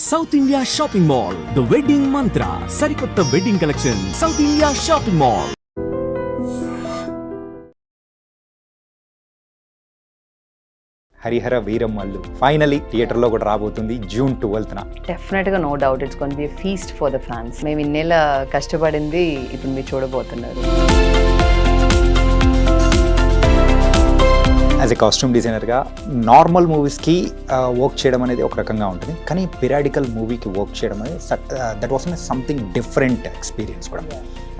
South India shopping mall, the wedding Mantra, సరికొత్త wedding collection, south India shopping mall. Harihara Veeramallu finally థియేటర్లో కూడా రాబోతుంది June 12th. డెఫినెట్గా no doubt it's gonna be a feast for the fans. మేము ఇన్నేళ్ళ కష్టపడింది ఇప్పుడు మీరు చూడబోతున్నారు. యాజ్ ఎ కాస్ట్యూమ్ డిజైనర్గా నార్మల్ మూవీస్కి వర్క్ చేయడం అనేది ఒక రకంగా ఉంటుంది, కానీ పిరాడికల్ మూవీకి వర్క్ చేయడం అనేది that was something different experience కూడా.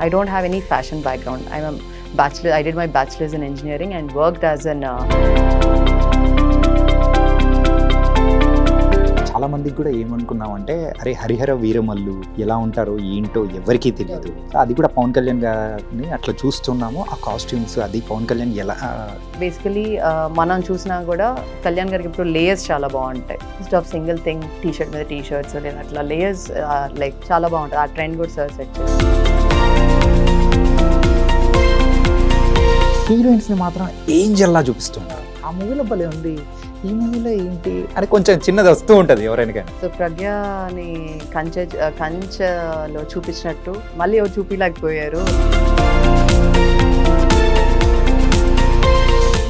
I don't have any fashion background. I'm a bachelor. I did my bachelor's in engineering and worked as an చాలా మందికి కూడా ఏమనుకున్నామంటే, అరే హరిహర వీరమల్లు ఎలా ఉంటారో ఏంటో ఎవరికీ తెలియదు. అది కూడా పవన్ కళ్యాణ్ గారిని అట్లా చూస్తున్నాము, ఆ కాస్ట్యూమ్స్ అది పవన్ కళ్యాణ్ ఎలా బేసికలీ మనం చూసినా కూడా కళ్యాణ్ గారికి ఇప్పుడు లేయర్స్ చాలా బాగుంటాయి. Just of single thing t shirt మీద టీషర్ట్స్ లేదా అట్లా లేయర్స్ లైక్ చాలా బాగుంటుంది. ఆ ట్రెండ్ కూడా సార్ సెట్ చేస్తారు. హీరోయిన్స్ని మాత్రం ఏంజల్లా చూపిస్తున్నారు. ఆ మూవీలో భలే ఉంది, ఈ మూవీలో ఏంటి అని కొంచెం చిన్నది వస్తూ ఉంటుంది ఎవరైనా కానీ. సో ప్రజ్ఞని కంచెలో చూపించినట్టు మళ్ళీ ఎవరు చూపించలేకపోయారు.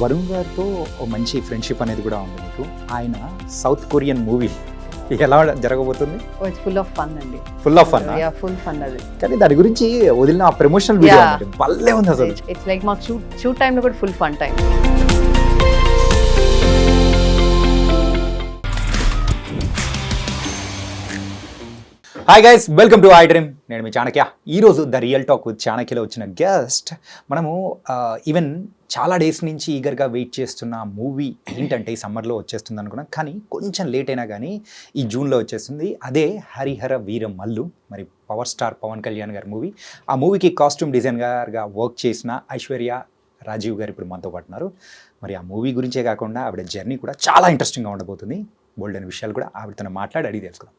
వరుణ్ గారితో ఓ మంచి ఫ్రెండ్షిప్ అనేది కూడా ఉంది మీకు. ఆయన సౌత్ కొరియన్ మూవీ ఎలా జరగబోతుంది? ఇట్స్ ఫుల్ ఆఫ్ ఫన్ అండి. Full of fun. Full fun అది. కానీ దాని గురించి వదిలిన ఆ ప్రమోషనల్ వీడియో భలే ఉంది అసలు. ఇట్స్ లైక్ మాకు షూట్ టైంలో కూడా full fun time. Hi guys, welcome to I dream. నేను మీ చాణక్య. ఈరోజు ద రియల్ టాక్ విత్ చాణక్యలో వచ్చిన గెస్ట్ మనము ఈవెన్ చాలా డేస్ నుంచి ఈగర్గా వెయిట్ చేస్తున్న మూవీ ఏంటంటే ఈ సమ్మర్లో వచ్చేస్తుంది అనుకున్నాం, కానీ కొంచెం లేట్ అయినా కానీ ఈ జూన్లో వచ్చేస్తుంది. అదే హరిహర వీరమల్లు, మరి పవర్ స్టార్ పవన్ కళ్యాణ్ గారి మూవీ. ఆ మూవీకి కాస్ట్యూమ్ డిజైనర్గా వర్క్ చేసిన ఐశ్వర్య రాజీవ్ గారు ఇప్పుడు మనతో పాటు ఉన్నారు. మరి ఆ మూవీ గురించే కాకుండా ఆవిడ జర్నీ కూడా చాలా ఇంట్రెస్టింగ్గా ఉండబోతుంది. బోల్డ్ అనే విషయాలు కూడా ఆవిడతో మాట్లాడి అడిగి తెలుసుకుందాం.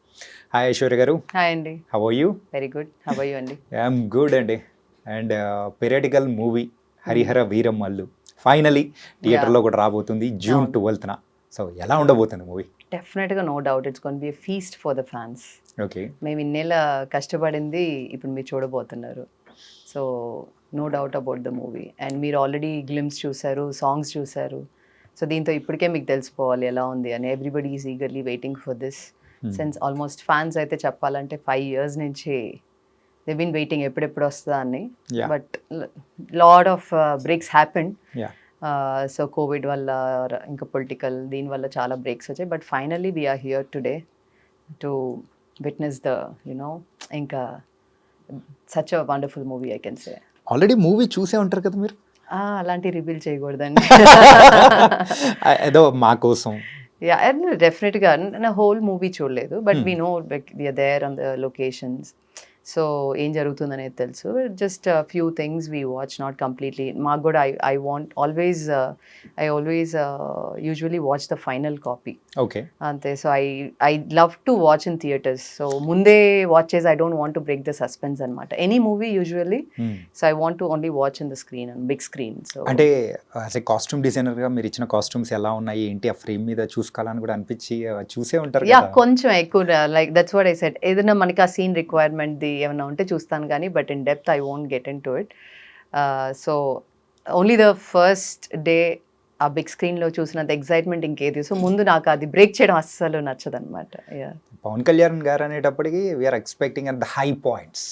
హాయ్ ఐశ్వర్య గారు. హాయ్ అండి. How are you? Very good. How are you అండి? ఐఎమ్ గుడ్ అండి. And periodical movie Harihara Veeramallu finally థియేటర్లో కూడా రాబోతుంది June 12th. సో ఎలా ఉండబోతుంది మూవీ? డెఫినెట్గా no doubt it's gonna be a feast for the fans. Okay. మేము ఇన్నేళ్ళ కష్టపడింది ఇప్పుడు మీరు చూడబోతున్నారు. So no doubt about the movie. And మీరు ఆల్రెడీ గ్లిమ్స్ చూశారు, సాంగ్స్ చూశారు. సో దీంతో ఇప్పటికే మీకు తెలిసిపోవాలి ఎలా ఉంది అని. Everybody is eagerly waiting for this since almost. Fans అయితే చెప్పాలంటే 5 years నుంచి దే బీన్ వెయిటింగ్ ఎప్పుడెప్పుడు వస్తుందా అని. But lot of breaks happened. So COVID వల్ల ఇంకా పొలిటికల్ దీనివల్ల చాలా బ్రేక్స్ వచ్చాయి. But finally we are here today to witness the ఇంకా such a wonderful movie I can say. Already movie చూసే ఉంటారు కదా మీరు? అలాంటి రివీల్ చేయకూడదండి. ఏదో మా కోసం. యా, డెఫినెట్గా నా హోల్ మూవీ చూడలేదు, but we know we are there on the locations. So ఏం జరుగుతుంది అనేది తెలుసు. Just few things we watch, not completely. మాకు కూడా I always usually watch the final copy. Okay. అంతే. So I love to watch in theatres. So ముందే watch చేసి I don't want to break the suspense అనమాట. Any movie usually. So I want to only watch in the screen, big screen. So అంటే as a costume డిజైనర్గా మీరు ఇచ్చిన costumes ఎలా ఉన్నాయి ఏంటి, ఆ ఫ్రేమ్ మీద చూసుకోవాలని కూడా అనిపించి చూసే ఉంటారు. యా, కొంచెం ఎక్కువ like that's what I said. ఏదైనా మనకి ఆ సీన్ రిక్వైర్మెంట్ ఏమైనా ఉంటే చూస్తాను కానీ, but in depth I won't get in to it. So only the first day ఆ బిగ్ స్క్రీన్లో చూసినంత ఎక్సైట్మెంట్ ఇంకేది. సో ముందు నాకు అది బ్రేక్ చేయడం అస్సలు నచ్చదు అనమాట. పవన్ కళ్యాణ్ గారు అనేటప్పటికి we're expecting at the high points.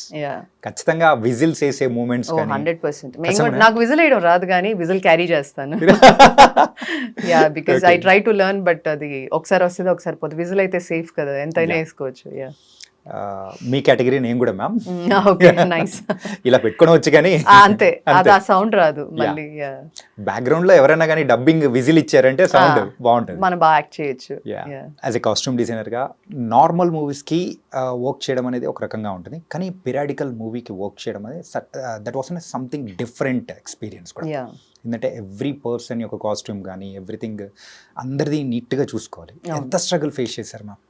ఖచ్చితంగా విజిల్స్ వేసే మూమెంట్స్. 100%. నాకు విజిల్ వేయడం రాదు కానీ విజిల్ క్యారీ చేస్తాను. Yeah, because I try to learn, but అది ఒకసారి వస్తుంది ఒకసారి పోతుంది. విజిల్ అయితే సేఫ్ కదా, ఎంతైనా వేసుకోవచ్చు. యా, మీ కేటగిరీ నేను కూడా మ్యామ్. Okay, nice. ఇలా పెట్టుకోవడం వచ్చి కానీ అంతే, అది ఆ సౌండ్ రాదు మళ్ళీ. బ్యాక్గ్రౌండ్ లో ఎవరైనా కానీ డబ్బింగ్ విజిల్ ఇచ్చారంటే సౌండ్ బాగుంటుంది, మనం బాగా యాక్ట్ చేయొచ్చు. యాజ్ ఎ కాస్ట్యూమ్ డిజైనర్ గా నార్మల్ మూవీస్ కి వర్క్ చేయడం అనేది ఒక రకంగా ఉంటుంది, కానీ పిరాడికల్ మూవీకి వర్క్ చేయడం అనేది that was something different experience కూడా. ఎందుకంటే ఎవ్రీ పర్సన్ యొక్క కాస్ట్యూమ్ కానీ ఎవ్రీథింగ్ అందరిది నీట్గా చూసుకోవాలి. ఎంత స్ట్రగుల్ ఫేస్ చేశారు మ్యామ్?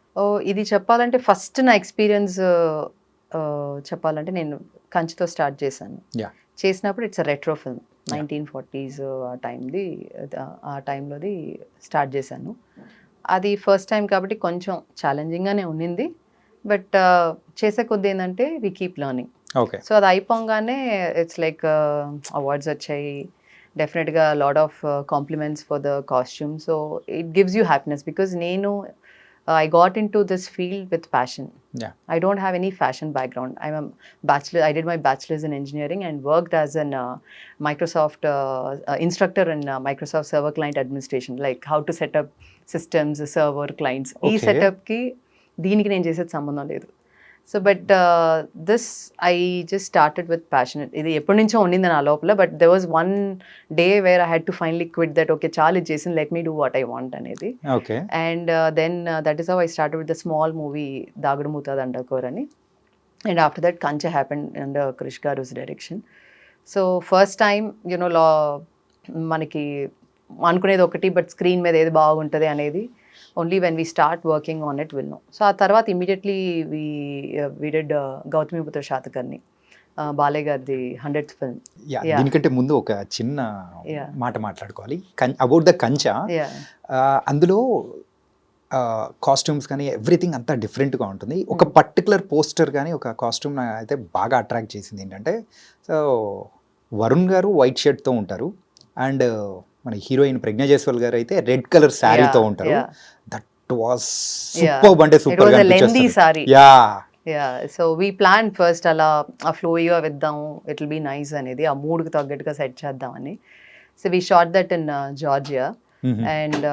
ఇది చెప్పాలంటే ఫస్ట్ నా ఎక్స్పీరియన్స్ చెప్పాలంటే నేను కంచితో స్టార్ట్ చేశాను. చేసినప్పుడు it's a retro film, 1940s ఆ టైంలోది స్టార్ట్ చేశాను. అది ఫస్ట్ టైం కాబట్టి కొంచెం ఛాలెంజింగ్గానే ఉన్నింది. బట్ చేసే కొద్ది ఏంటంటే we keep learning. Okay. So అది అయిపోగానే ఇట్స్ లైక్ అవార్డ్స్ వచ్చాయి, డెఫినెట్గా lot of compliments for the costume. So it gives you happiness because నేను I got into this field with passion. Yeah. I don't have any fashion background. I'm a bachelor. I did my bachelor's in engineering and worked as an Microsoft instructor in Microsoft Server Client Administration, like how to set up systems, server clients. Okay. ఈ సెటప్కి దీనికి నేను చేసేది సంబంధం లేదు. So but this I just started with passion. ఇది ఎప్పటి నుంచో ఉండింది నా లోపల, but there was one day where I had to finally quit that. Okay, చాలా ఇది చేసింది, let me do what I want అనేది. Okay. And then that is how I started with the small movie Dagudu Mootha Dandakor అని. And after that Kanche happened under Krish గారుస్ direction. So first time you know మనకి అనుకునేది ఒకటి, but screen మీద ఏది బాగుంటుంది అనేది only when we start working on it we'll know. So ఆ తర్వాత immediately we did Gautamiputra Satakarni, Balayya గారిది 100th ఫిల్మ్. దీనికంటే ముందు ఒక చిన్న Yeah. మాట మాట్లాడుకోవాలి అబౌట్ ద కంచా. Yeah. అందులో కాస్ట్యూమ్స్ కానీ ఎవ్రీథింగ్ అంతా డిఫరెంట్గా ఉంటుంది. ఒక పర్టికులర్ పోస్టర్ కానీ ఒక కాస్ట్యూమ్ అయితే బాగా అట్రాక్ట్ చేసింది ఏంటంటే, సో వరుణ్ గారు వైట్ షర్ట్తో ఉంటారు అండ్ మన హీరోయిన్ ప్రజ్ఞా జైస్వాల్ గారు అయితే రెడ్ కలర్ శారీతో ఉంటారు. దట్ వాస్ సూపర్, అంటే సూపర్ గా అనిపించేస్తుంది. Yeah, so we plan first అలా ఆ ఫ్లోయిగా వేద్దాం, ఇట్ విల్ బీ నైస్ అనేది, ఆ మూడ్కి తగ్గట్టుగా సెట్ చేద్దామని. So we shot that in Georgia and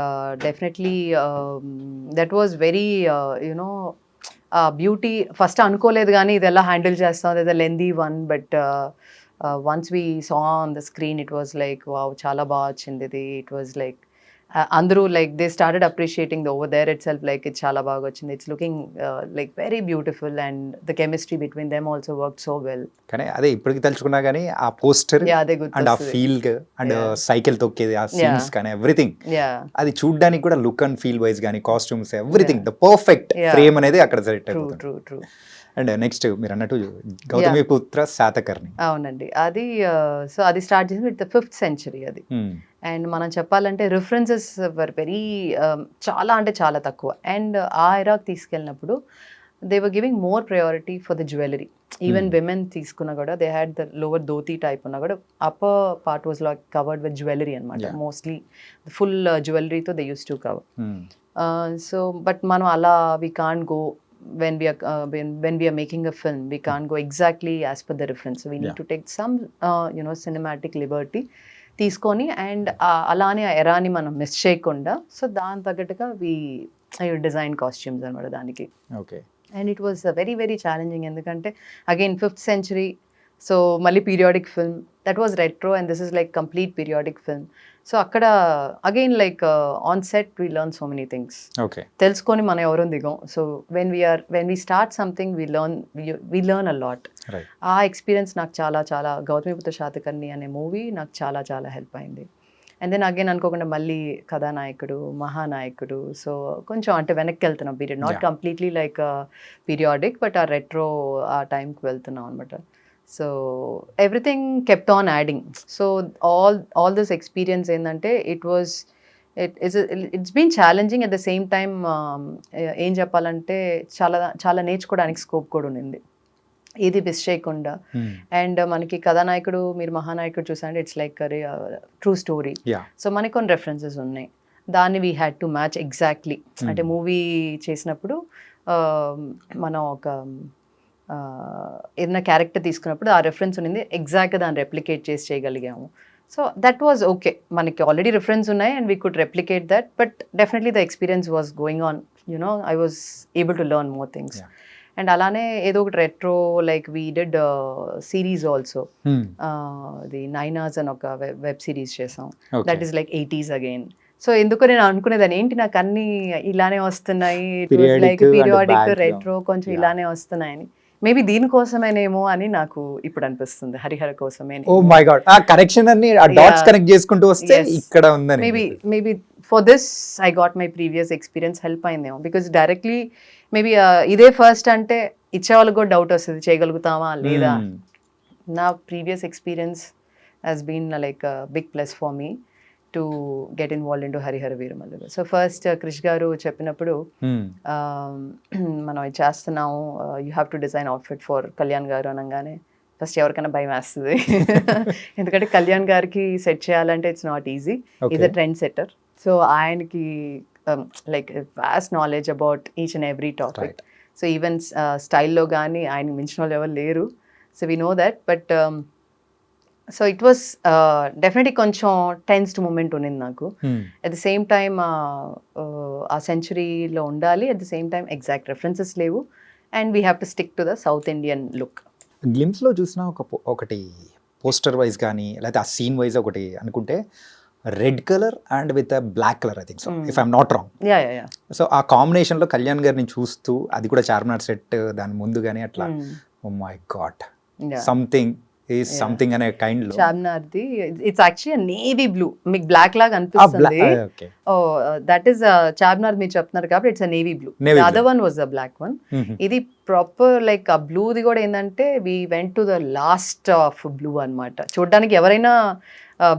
definitely that was very you know beauty. First అనుకోలేదు కానీ ఇది ఎలా హ్యాండిల్ చేస్తాం, ఇది lengthy one, but once we saw on the screen it was like wow, chala baga vachindi idi. It was like andru like they started appreciating the over there itself, like it's chala baga vachindi, it's looking like very beautiful and the chemistry between them also worked so well. కానీ అదే ఇప్పటికి తలుచుకున్నా కానీ ఆ poster అదే గుర్తు and ఆ feel and cycle తొక్కేది ఆ scenes కానీ ఎవ్రీథింగ్ అది చూడడానికి కూడా లుక్ అండ్ ఫీల్ వైజ్ కానీ costumes everything the perfect frame అనేది అక్కడ సెట్ అవుతుంది. ట్రూ. అండ్ నెక్స్ట్ మీరు అన్నట్టు గౌతమిపుత్ర శాతకర్ణి. అవునండి, అది సో అది స్టార్ట్ చేసింది విత్ ద 5th century అది. అండ్ మనం చెప్పాలంటే రిఫరెన్సెస్ వర్ వెరీ చాలా అంటే చాలా తక్కువ. అండ్ ఆ ఎరాకి తీసుకెళ్ళినప్పుడు they were giving more priority for the jewellery. Even women తీసుకున్నా కూడా they had the lower dhoti type ఉన్నా కూడా upper part was like covered with jewellery అనమాట. మోస్ట్లీ ఫుల్ జ్యువెలరీతో they use to cover. So but మనం అలా we can't go when we are making a film. We can't go exactly as per the reference, so we need to take some cinematic liberty తీసుకొని and అలానే ఆ ఎరాని మనం miss చేయకుండా, so దాని తగ్గట్టుగా వి design costumes అనమాట దానికి. Okay. And it was very very challenging, ఎందుకంటే అగైన్ 5th century, సో మళ్ళీ periodic film, that was retro and this is like complete periodic film. So అక్కడ again like on set we learn so many things. Okay. తెలుసుకొని మనం ఎవరో దిగం. So when we start something we learn a lot. ఆ experience నాకు చాలా చాలా గౌతమిపుత్ర శాతకర్ణి అనే మూవీ నాకు చాలా చాలా హెల్ప్ అయింది. అండ్ దెన్ అగైన్ అనుకోకుండా మళ్ళీ కథానాయకుడు, మహానాయకుడు, సో కొంచెం అంటే వెనక్కి వెళ్తున్నాం period, not completely like periodic but ఆ రెట్రో ఆ టైంకి వెళ్తున్నాం అనమాట. So everything kept on adding. So all this experience ఏంటంటే it's been challenging at the same time. ఏం చెప్పాలంటే చాలా చాలా నేర్చుకోవడానికి స్కోప్ కూడా ఉండింది, ఏది మిస్ చేయకుండా. అండ్ మనకి కథానాయకుడు, మీరు మహానాయకుడు చూసారంటే it's like true story. So మనకి కొన్ని రెఫరెన్సెస్ ఉన్నాయి, దాన్ని we had to match exactly. అంటే మూవీ చేసినప్పుడు మనం ఒక ఏదైనా క్యారెక్టర్ తీసుకున్నప్పుడు ఆ రెఫరెన్స్ ఉన్నది, ఎగ్జాక్ట్గా దాన్ని రెప్లికేట్ చేసి చేయగలిగాము. సో దట్ వాజ్ ఓకే, మనకి ఆల్రెడీ రిఫరెన్స్ ఉన్నాయి and we could replicate that, but definitely the experience was going on, I was able to learn more things. And అలానే ఏదో ఒకటి retro like we did series also, the 9 hours అని ఒక web series చేసాం, that is like 80s again. So ఎందుకో నేను అనుకునేదాన్ని ఏంటి నాకు అన్ని ఇలానే వస్తున్నాయి, లైక్ పీరియాడిక్ రెట్రో కొంచెం ఇలానే వస్తున్నాయని. మేబీ దీనికోసమేనేమో అని నాకు ఇప్పుడు అనిపిస్తుంది, హరిహర కోసమే. ఓ మై గాడ్, ఆ కనెక్షన్ అన్ని ఆ డాట్స్ కనెక్ట్ చేసుకుంటూ వస్తే ఇక్కడ ఉందని. Maybe for this I got my previous experience help అయిందేమో, బికాస్ డైరెక్ట్లీ మేబీ ఇదే ఫస్ట్ అంటే ఇచ్చే వాళ్ళకి కూడా డౌట్ వస్తుంది చేయగలుగుతామా లేదా. నా previous experience has been like big plus for me. To get involve in to Harihara Veeramallu. So first Krish గారు చెప్పినప్పుడు మనం ఇది చేస్తున్నాము, you have to design outfit for Kalyan గారు అనగానే ఫస్ట్ ఎవరికైనా భయం వేస్తుంది. ఎందుకంటే కళ్యాణ్ గారికి సెట్ చేయాలంటే it's not easy, is a trend setter. So ఆయనకి like vast knowledge about each and every topic. So even స్టైల్లో కానీ ఆయన మించిన వాళ్ళు ఎవరు లేరు. So we know that. But so it was definitely కొంచెం టెన్స్డ్ మూమెంట్ ఉన్నింది నాకు. అట్ ద సేమ్ టైమ్ ఆ సెంచురీలో ఉండాలి, at the same time exact references లేవు, and we have to stick to the south Indian look. గ్లిమ్స్లో చూసిన ఒకటి పోస్టర్ వైజ్ కానీ లేకపోతే ఆ సీన్ వైజ్ ఒకటి అనుకుంటే red colour and with black colour, I think so, if I'm not wrong. Yeah so ఆ కాంబినేషన్లో కళ్యాణ్ గారిని చూస్తూ అది కూడా చార్మినార్ సెట్ దాని ముందు కానీ అట్లా, oh my god, something is something అనే కైండ్ లో. చార్మినార్ది ఇట్స్ యాక్చువల్లీ నేవీ బ్లూ, మీకు బ్లాక్ లాగా అనిపిస్తుంది. దట్ ఈస్ చార్మినార్ మీరు చెప్తున్నారు కాబట్టి it's navy blue. Other one was the black one. ఇది ప్రాపర్ లైక్ ఆ బ్లూది కూడా ఏంటంటే we went to the last of blue అన్నమాట. చూడడానికి ఎవరైనా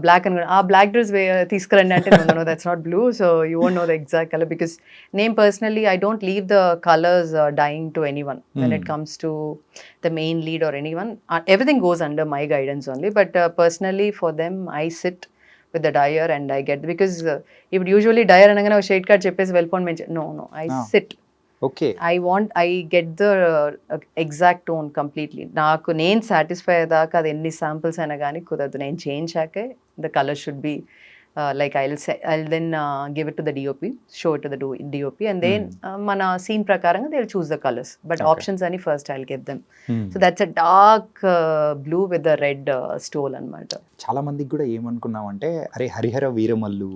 బ్లాక్ అని ఆ బ్లాక్ డ్రెస్ తీసుకురండి అంటే no that's not blue, so you won't know the exact colour, because నేను personally I don't leave the colours dyeing to anyone when it comes to the main lead or anyone. Everything goes under my guidance only, but personally for them I sit with the dyer and I get, because if usually dyer అనగానే ఒక shade card చెప్పేసి వెళ్ళిపోండి, no I sit. Okay, I get the exact tone completely. నాకు నేను satisfy అయ్యేదాకా అది ఎన్ని samples అయినా కానీ కుదరదు. నేను చేయించాకే the colour should be like I'll then give it to the DOP, show it to the DOP, and then mana scene prakaranగా they'll choose the colors, but options ani first I'll give them. So that's a dark blue with the red stole అన్నమాట. చాలా మందికి కూడా ఏమనుకున్నామంటే అరే హరిహర వీరమల్లు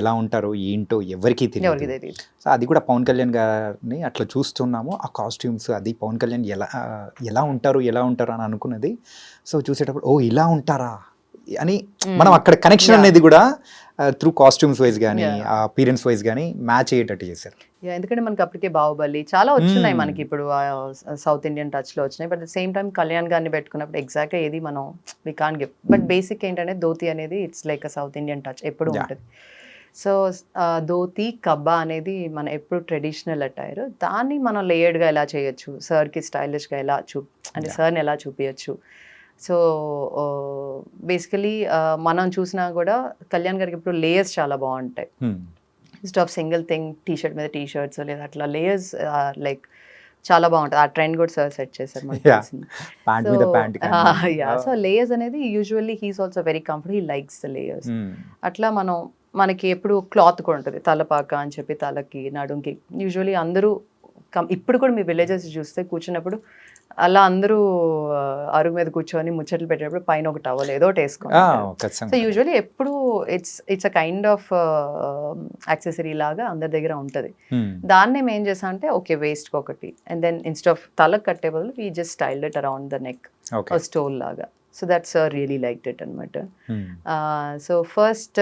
ఎలా ఉంటారో ఏంటో ఎవరికీ తెలియదు. సో అది కూడా పవన్ కళ్యాణ్ గారిని అట్లా చూస్తున్నాము, ఆ కాస్ట్యూమ్స్ అది పవన్ కళ్యాణ్ ఎలా ఉంటారు అని అనుకున్నది. సో చూసేటప్పుడు ఓ ఇలా ఉంటారా అని మనం అక్కడ కనెక్షన్ అనేది కూడా త్రూ కాస్ట్యూమ్స్ వైజ్ కానీ అపీరెన్స్ వైజ్ కానీ మ్యాచ్ అయ్యేటట్టు చేశారు. ఎందుకంటే మనకి అప్పటికే బాహుబలి చాలా వచ్చినాయి మనకి ఇప్పుడు సౌత్ ఇండియన్ టచ్ లో వచ్చినాయి, but the same time Kalyan గారిని పెట్టుకున్నప్పుడు ఎగ్జాక్ట్ ఏది మనం we can't give. But basic ఏంటంటే ధోతి అనేది it's like a south Indian touch ఎప్పుడు ఉంటుంది. సో ధోతి కబ్బా అనేది మన ఎప్పుడు ట్రెడిషనల్ అటైర్, దాన్ని మనం లేయర్డ్గా ఎలా చేయొచ్చు, సార్కి స్టైలిష్గా ఎలా అంటే సార్ని ఎలా చూపించచ్చు. సో బేసికలీ మనం చూసినా కూడా కళ్యాణ్ గారికి ఇప్పుడు లేయర్స్ చాలా బాగుంటాయి. Instead of single thing t shirt మీద టీషర్ట్స్ లేదా అట్లా లేయర్స్ లైక్ చాలా బాగుంటుంది. ఆ ట్రెండ్ కూడా సార్ సెట్ చేశారు మనకి. సో లేయర్స్ అనేది usually he's also very comfort, he likes the layers. అట్లా మనకి ఎప్పుడు క్లాత్ కూడా ఉంటుంది, తలపాక అని చెప్పి తలకి నడుంకి. యూజువల్లీ అందరూ ఇప్పుడు కూడా మీ విలేజెస్ చూస్తే కూర్చున్నప్పుడు అలా అందరూ అరుగు మీద కూర్చొని ముచ్చట్లు పెట్టేటప్పుడు పైన ఒక టవల్ ఏదో ఒకటి వేసుకోండి. సో యూజువల్లీ ఎప్పుడు it's a kind of accessory లాగా అందరి దగ్గర ఉంటుంది. దాన్ని మేము ఏం చేసాం అంటే ఓకే వేస్ట్ ఒకటి, అండ్ దెన్ ఇన్స్టెడ్ ఆఫ్ తలకు కట్టే బదులు we just styled it around the neck, stole లాగా. So that sir really liked it అనమాట. So first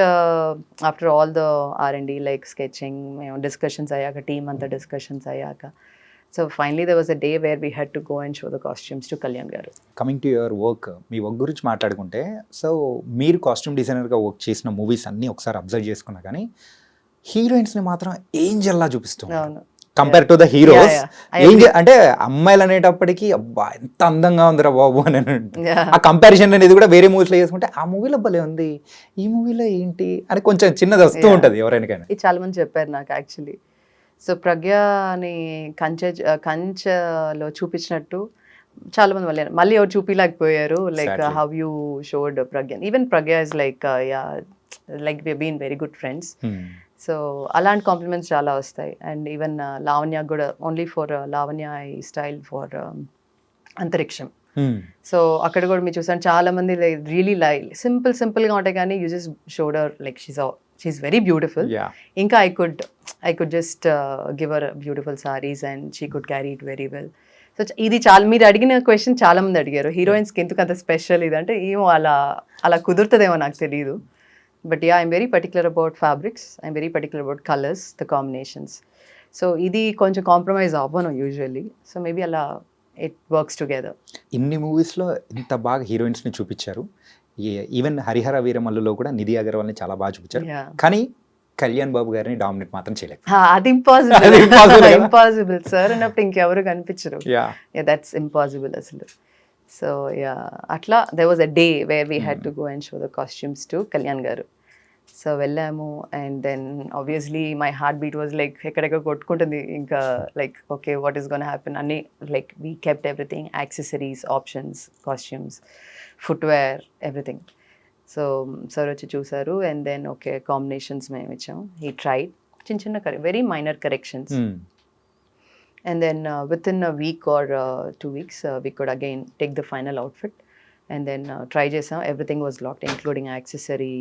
after all the R&D like sketching మేము డిస్కషన్స్ అయ్యాక, టీమ్ అంతా డిస్కషన్స్ అయ్యాక, so finally there was a day where we had to go and show the costumes to Kalyan గారు. Coming to your work, మీ work గురించి మాట్లాడుకుంటే, so మీరు costume డిజైనర్గా వర్క్ చేసిన మూవీస్ అన్నీ ఒకసారి అబ్జర్వ్ చేసుకున్నా కానీ హీరోయిన్స్ని మాత్రం ఏంజల్లా చూపిస్తుంది కంపేర్ టు ద హీరోస్. అంటే అమ్మాయిలు అనేటప్పటికీ అబ్బా ఎంత అందంగా ఉందిరా బాబు అని ఆ కంపారిజన్ అనేది కూడా వేరే మూవీస్లో చేసుకుంటే ఆ మూవీలో భలే ఉంది, ఈ మూవీలో ఏంటి అని కొంచెం చిన్నది వస్తూ ఉంటుంది ఎవరైనా. ఇది చాలా మంది చెప్పారు నాకు యాక్చువల్లీ. సో ప్రజ్ఞని కంచెలో చూపించినట్టు చాలా మంది మళ్ళీ ఎవరు చూపించలేకపోయారు, like how you showed Pragya. Even Pragya is like like we been very good friends. So అలాంటి కాంప్లిమెంట్స్ చాలా వస్తాయి. అండ్ ఈవెన్ లావణ్య కూడా, only for Lavanya I style for Antariksham. So అక్కడ కూడా మీరు చూసాను చాలా మంది రియలీ సింపుల్గా ఉంటాయి కానీ you just showed her like she's very beautiful. Inka I could just give her beautiful sarees and she could carry it very well. So ఇది చాలా మీరు అడిగిన క్వశ్చన్ చాలా మంది అడిగారు, హీరోయిన్స్కి ఎందుకు అంత స్పెషల్ ఇది అంటే. ఏమో అలా కుదురుతుందేమో నాకు తెలియదు. But I'm very particular about fabrics, I'm very particular about colours, the combinations. So ఇది కొంచెం కాంప్రమైజ్ అవ్వను యూజువల్లీ. సో మేబీ అలా ఇట్ వర్క్స్ టుగెదర్. ఇన్ని మూవీస్లో ఇంత బాగా హీరోయిన్స్ని చూపించారు, ఈవెన్ హరిహర వీరమల్లులో కూడా నిధి అగర్వాల్ని చాలా బాగా చూపించారు, Yeah. కానీ కళ్యాణ్ బాబు గారిని డామినేట్ మాత్రం చేయలేదు. అది ఇంపాసిబుల్ అది impossible కదా? ఇంపాసిబుల్ సార్ అన్నప్పుడు ఇంకెవరు కనిపించరు. యా దట్స్ ఇంపాసిబుల్ అసలు. సో యా అట్లా they was a day where we had to go and show the costumes to Kalyan గారు. సో వెళ్ళాము and then obviously my heart beat was like ఎక్కడెక్కడ కొట్టుకుంటుంది ఇంకా, like okay what is gonna happen అన్ని, like we kept everything, accessories, options, costumes, footwear, everything. So sir వచ్చి చూసారు and then okay combinations మేము ఇచ్చాం. హీ ట్రైడ్ చిన్న చిన్న very minor corrections. And then within a week or 2 weeks, we could again take the final outfit and then try chesam. Everything was locked, including accessory,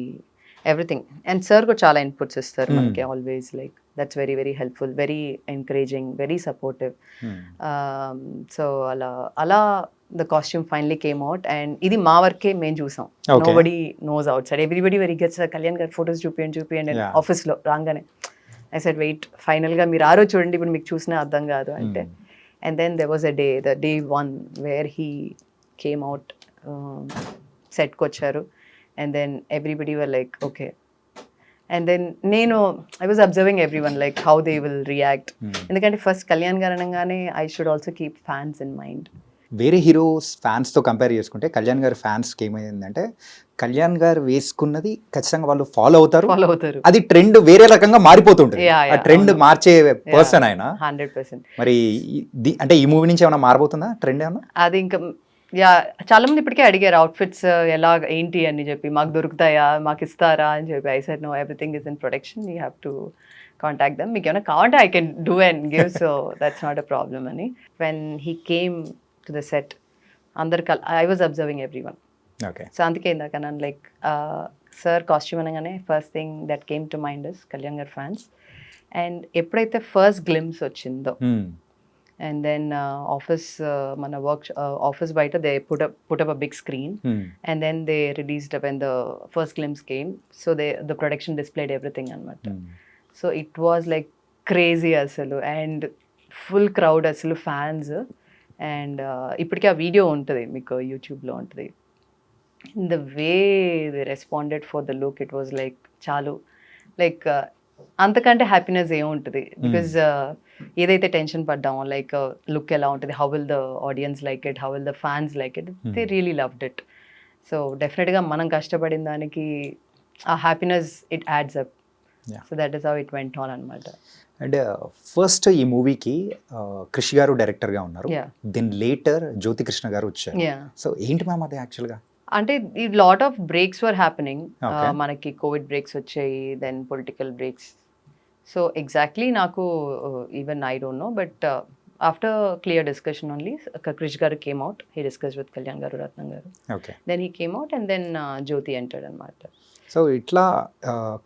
everything. And sir ko chala inputs istaru manaki always, like that's very very helpful, very encouraging, very supportive. So ala the costume finally came out and idi ma worke men chusam. Okay. Nobody knows outside. Everybody very gets Kalyan gar photos chupi and Yeah. office lo rangane I said, wait, ఫైనల్గా మీరు ఆ రోజు చూడండి, ఇప్పుడు మీకు చూసినా అర్థం కాదు అంటే. And then there was a day, the day 1 where he came out, సెట్కి వచ్చారు and then everybody were like okay. And then నేను I was observing every one like how they will react, ఎందుకంటే ఫస్ట్ కళ్యాణ్ గారు అనగానే I should also keep fans in mind. వేరే heroes ఫ్యాన్స్తో compare చేసుకుంటే కళ్యాణ్ గారి ఫ్యాన్స్కి ఏమైందంటే, కళ్యాణ్ గారు వేసుకున్నది ఖచ్చితంగా వాళ్ళు ఫాలో అవుతారు, అది ట్రెండ్ వేరే రకంగా మారిపోతుంటుంది. ఆ ట్రెండ్ మార్చే పర్సన్ ఆయన 100%. మరి అంటే ఈ మూవీ నుంచి ఏమైనా మారబోతుందా ట్రెండ్ ఏమన్నా? అది ఇంకా యా చాలా మంది ఇప్పటికే అడిగారు అవుట్ఫిట్స్ ఎలా ఏంటి అని చెప్పి, మాకు దొరుకుతాయా, మాకు ఇస్తారా అని చెప్పి. I said no, everything is in production, you have to contact them, మీకు ఏమైనా కావాలంటే I can do and give, so that's not a problem అని. When he came to the set అందరికి I was observing every one. Okay. So అందుకే ఇందాక నన్ను like sir costume అనగానే first thing that came to mind is Kalyan గారు fans. And ఎప్పుడైతే first glimpse వచ్చిందో and then office మన వర్క్ ఆఫీస్ బయట they put up a big screen and then they released when the first glimpse came, so the production displayed everything అనమాట. So it was like crazy అసలు, and full crowd అసలు fans. And ఇప్పటికీ ఆ video ఉంటుంది మీకు యూట్యూబ్లో ఉంటుంది. In the way they responded for the look, it was like చాలు, లైక్ అంతకంటే హ్యాపీనెస్ ఏముంటుంది. బికాజ్ ఏదైతే టెన్షన్ పడ్డామో లైక్ లుక్ ఎలా ఉంటుంది, how will the audience like it, how will the fans like it, they really loved it. So డెఫినెట్గా మనం కష్టపడిన దానికి ఆ happiness it adds up. So that is how it went on అనమాట. And first ఈ మూవీకి క్రిష్ గారు డైరెక్టర్గా ఉన్నారు, దెన్ లేటర్ జ్యోతి కృష్ణ గారు వచ్చారు. సో ఏంటి మ్యామ్ అది యాక్చువల్గా? అంటే ఈ lot of breaks were happening, మనకి కోవిడ్ బ్రేక్స్ వచ్చాయి, then political breaks. So exactly నాకు even I don't know, but after clear discussion only Krish గారు came out, he discuss with Kalyan గారు, రత్నం గారు, then he came out and then Jyothi entered అనమాట. So ఇట్లా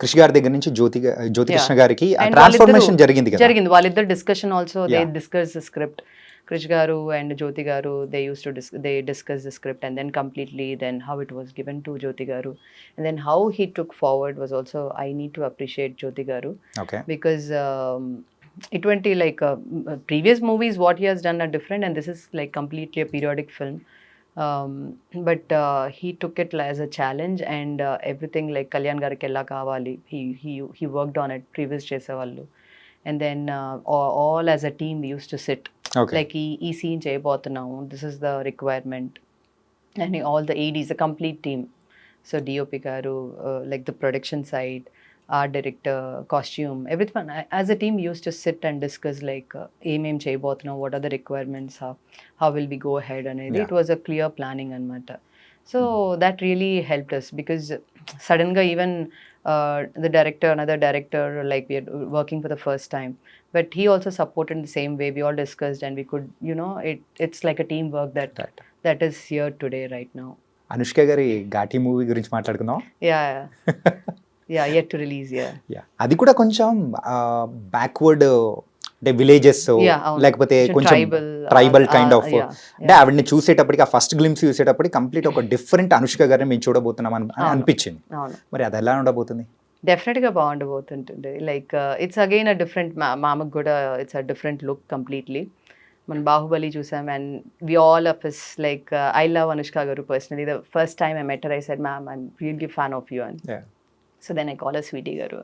క్రిష్ గారి దగ్గర నుంచి జ్యోతి కృష్ణ గారికి ట్రాన్స్ఫర్మేషన్ జరిగింది. వాళ్ళిద్దరు discussion also they discuss the script. Krish garu and Jyoti garu, they used to discuss the script and then completely then how it was given to Jyoti garu and then how he took forward was also, I need to appreciate Jyoti garu. Okay. Because it went like previous movies what he has done are different and this is like completely a periodic film. But he took it as a challenge and everything like Kalyan gariki ella kavali, he worked on it, previous chesavallu. And then all as a team we used to sit. Okay. Like ee scene cheyabothunnamu, this is the requirement, and all the ADs, the complete team. So DOP garu, like the production side, art director, costume, everyone as a team we used to sit and discuss like em cheyabothunnamu, what are the requirements, how will we go ahead anedi. It was a clear planning anamata. So that really helped us because sudden ga even the director, another director, like we are working for the first time, but he also supported in the same way. We all discussed and we could, you know, it's like a teamwork that is here today right now. Anushka gari Ghati movie gurinchi maatladukundaam. Yeah, yet to release. Yeah, అది కూడా కొంచెం backward అంటే villages లేకపోతే కొంచెం tribal kind of, అంటే ఆవిడని చూసేటప్పటికి ఆ ఫస్ట్ గ్లిమ్స్ చూసేటప్పటికి కంప్లీట్ ఒక డిఫరెంట్ అనుష్క గారిని మేము చూడబోతున్నాం అని అనిపించింది. మరి అది ఎలా ఉండబోతుంది? డెఫినెట్గా బాగుండబోతుంటుంది. Like it's again a different, మామకు కూడా it's a different look completely. మన బాహుబలి చూసాం and we all of us like I love Anushka గారు personally the first time I met her I said ma'am I'm really fan of you అని. Yeah. So then I call Sweety గారు.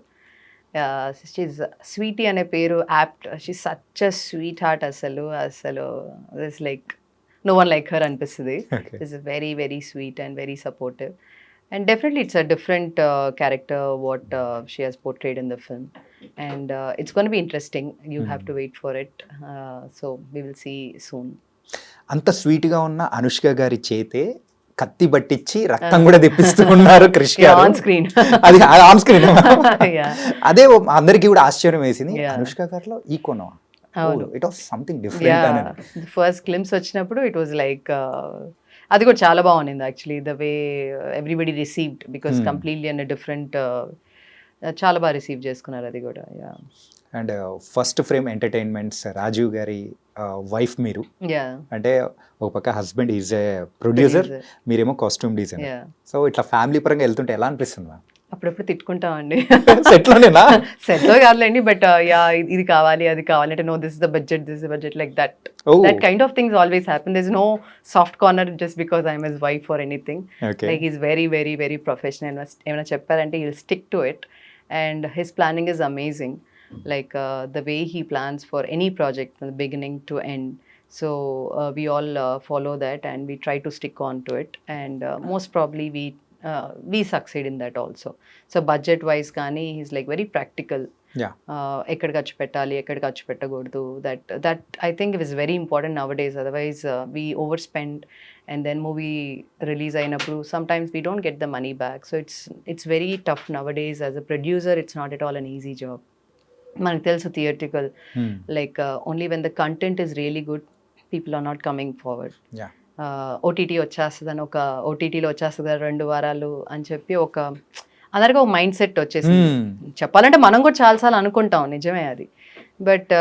She's Sweety అనే పేరు apt, she such a sweet heart. అసలు this like no one like her అనిపిస్తుంది. Okay. Is very very sweet and very supportive and definitely it's a different character what she has portrayed in the film, and it's going to be interesting. You have to wait for it, so we will see soon. అంత స్వీట్గా ఉన్న అనుష్క గారి చేతే కత్తి పట్టించి రక్తం కూడా తెప్పిస్తూ ఉన్నారు క్రిష్ Yeah, గారు on screen. అది ఆన్ స్క్రీన్ Yeah. అదే అందరికీ కూడా ఆశ్చర్యం వేసింది. Yeah. అనుష్క గారిలో ఈ కోణం అవును. ఇట్ వాస్ సంథింగ్ డిఫరెంట్ అని. Yeah, ఫస్ట్ గ్లిమ్స్ వచ్చినప్పుడు ఇట్ వాజ్ లైక్ అది కూడా చాలా బాగుంది actually the way everybody received because completely and different చాలా బాగా రిసీవ్ చేసుకున్నారు అది కూడా. And first frame entertainments Rajeev గారి వైఫ్ మీరు, యా అంటే ఒక పక్క హస్బెండ్ ఈజ్ ఏ ప్రొడ్యూసర్, మీరేమో కాస్ట్యూమ్ డిజైనర్. యా సో ఇట్లా ఫ్యామిలీ పరంగా వెళ్తుంటే ఎలా అనిపిస్తుంది? అప్పుడప్పుడు తిట్టుకుంటామండి. సెట్లోనేనా? సెట్లో కాదులేండి, బట్ యా ఇది కావాలి అది కావాలి అంటే no this is the budget like that. Oh. That kind of things always happen. There's no soft corner just because I'm his wife or anything. Okay. Like he's very, very, very professional. Emana chepparante he'll stick to it, and his planning is amazing. Like the way he plans for any project from the beginning to end. So we all follow that and we try to stick on to it. And most probably we succeed in that also. So budget wise, Kani, he's like very practical. Yeah. ఎక్కడ ఖర్చు పెట్టాలి ఎక్కడ ఖర్చు పెట్టకూడదు, that I think it is very important nowadays. Otherwise we overspend and then movie release అయినప్పుడు sometimes we don't get the money back. So it's very tough nowadays. As a producer it's not at all an easy job. మనకు తెలుసు theatrical like only when the content is really good people are not coming forward. OTT వచ్చేస్తుందని ఒక ఓటీటీలో వచ్చేస్తుంది 2 వారాలు అని చెప్పి ఒక అందరికీ ఒక మైండ్ సెట్ వచ్చేసింది. చెప్పాలంటే మనం కూడా చాలాసార్లు అనుకుంటాం, నిజమే అది. బట్